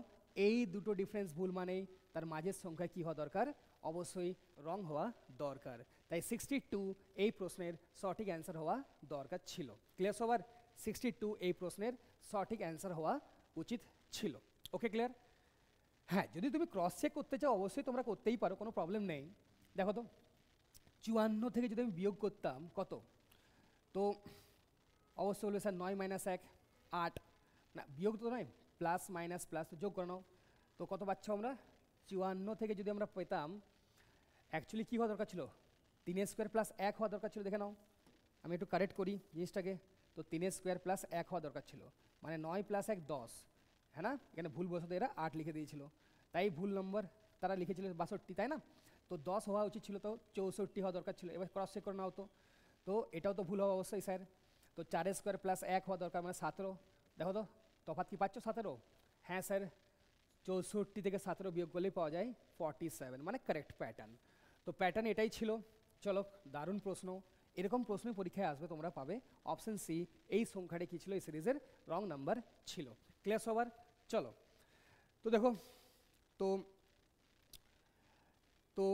এই দুটো ডিফারেন্স ভুল মানেই তার মাঝের সংখ্যা কি হওয়া দরকার, অবশ্যই রং হওয়া দরকার। তাই 62 এই প্রশ্নের সঠিক অ্যান্সার হওয়া দরকার ছিল। ক্লিয়ার সবার? 62 এই প্রশ্নের সঠিক অ্যান্সার হওয়া উচিত ছিল। Okay clear? হ্যাঁ, যদি তুমি ক্রস চেক করতে চাও অবশ্যই তোমরা করতেই পারো, কোনো প্রবলেম নেই। দেখো তো 54 থেকে যদি আমি বিয়োগ করতাম কত, তো অবশ্যই বলবে স্যার 9 - 1 8, না বিয়োগ তো নয়, প্লাস মাইনাস প্লাস, তো যোগ করে নাও। তো কত পাচ্ছ আমরা, 54 থেকে যদি আমরা পেতাম, অ্যাকচুয়ালি কী হওয়া দরকার ছিল, 3 স্কোয়ার প্লাস 1 হওয়া দরকার ছিল। দেখে নাও, আমি একটু কারেক্ট করি জিনিসটাকে, তো 3 স্কোয়ার প্লাস 1 হওয়া দরকার ছিল, মানে 9 + 1 10, হ্যাঁ না? এখানে ভুল বসতে এরা 8 লিখে দিয়েছিল, তাই ভুল নম্বর তারা লিখেছিল 62, তাই না? তো 10 হওয়া উচিত ছিল, তো 64 হওয়া দরকার ছিল। এবার ক্রস চেক করে নাও, তো এটাও তো ভুল হওয়া অবশ্যই স্যার। তো 4 স্কোয়ার প্লাস 1 হওয়া দরকার, মানে 17। দেখো তো তফাৎ কি পাচ্ছ, 17? হ্যাঁ স্যার, 64 থেকে 17 বিয়োগ করলেই পাওয়া যায় 47, মানে কারেক্ট প্যাটার্ন। তো প্যাটার্ন এটাই ছিল। চলো দারুণ প্রশ্ন, এরকম প্রশ্নই পরীক্ষায় আসবে, তোমরা পাবে অপশন সি, এই সংখ্যাটা কী ছিল এই সিরিজের রং নাম্বার ছিল। ক্লিয়ার সবার? চলো তো দেখো, তো তো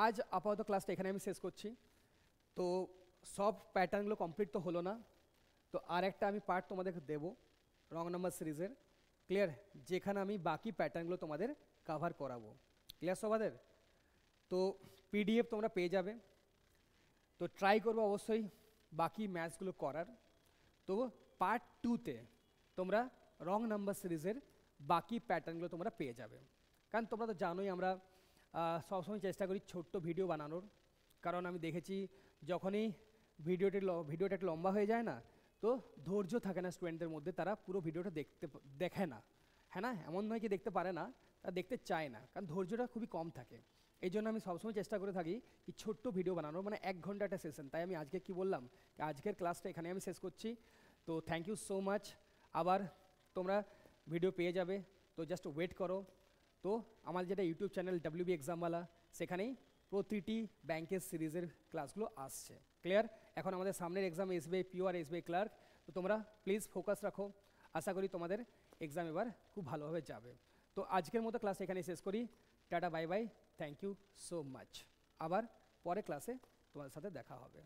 আজ আপাতত ক্লাসটা এখানে আমি শেষ করছি। তো সব প্যাটার্নগুলো কমপ্লিট তো হলো না, তো আর একটা আমি পার্ট তোমাদেরকে দেবো রং নাম্বার সিরিজের। ক্লিয়ার? যেখানে আমি বাকি প্যাটার্নগুলো তোমাদের কাভার করাবো। ক্লিয়ার সবাদের? তো পিডিএফ তোমরা পেয়ে যাবে, তো ট্রাই করবো অবশ্যই বাকি ম্যাথসগুলো করার। তো পার্ট 2-তে তোমরা রং নাম্বার সিরিজের বাকি প্যাটার্নগুলো তোমরা পেয়ে যাবে। কারণ তোমরা তো জানোই আমরা সবসময় চেষ্টা করি ছোট্ট ভিডিও বানানোর, কারণ আমি দেখেছি যখনই ভিডিওটা একটু লম্বা হয়ে যায় না, তো ধৈর্য থাকে না স্টুডেন্টদের মধ্যে, তারা পুরো ভিডিওটা দেখে না, হ্যাঁ না? এমন নয় কি দেখতে পারে না, তারা দেখতে চায় না, কারণ ধৈর্যটা খুবই কম থাকে। এই জন্য আমি সবসময় চেষ্টা করে থাকি কি ছোট্ট ভিডিও বানানোর, মানে 1 ঘন্টা একটা সেশন। তাই আমি আজকে কি বললাম, আজকের ক্লাসটা এখানে আমি শেষ করছি। তো থ্যাংক ইউ সো মাচ। আবার তোমরা ভিডিও পেয়ে যাবে, তো জাস্ট ওয়েট করো। তো আমার যেটা ইউটিউব চ্যানেল WB এক্সামওয়ালা, সেখানেই প্রতিটি ব্যাংকের সিরিজের ক্লাসগুলো আসছে। ক্লিয়ার? এখন আমাদের সামনের এক্সাম SBI PO আর SBI ক্লার্ক, তো তোমরা প্লিজ ফোকাস রাখো। আশা করি তোমাদের এক্সাম এবার খুব ভালোভাবে যাবে। তো আজকের মতো ক্লাস এখানেই শেষ করি। Tata bye bye, thank you so much. আবার পরে ক্লাসে তোমাদের সাথে দেখা হবে।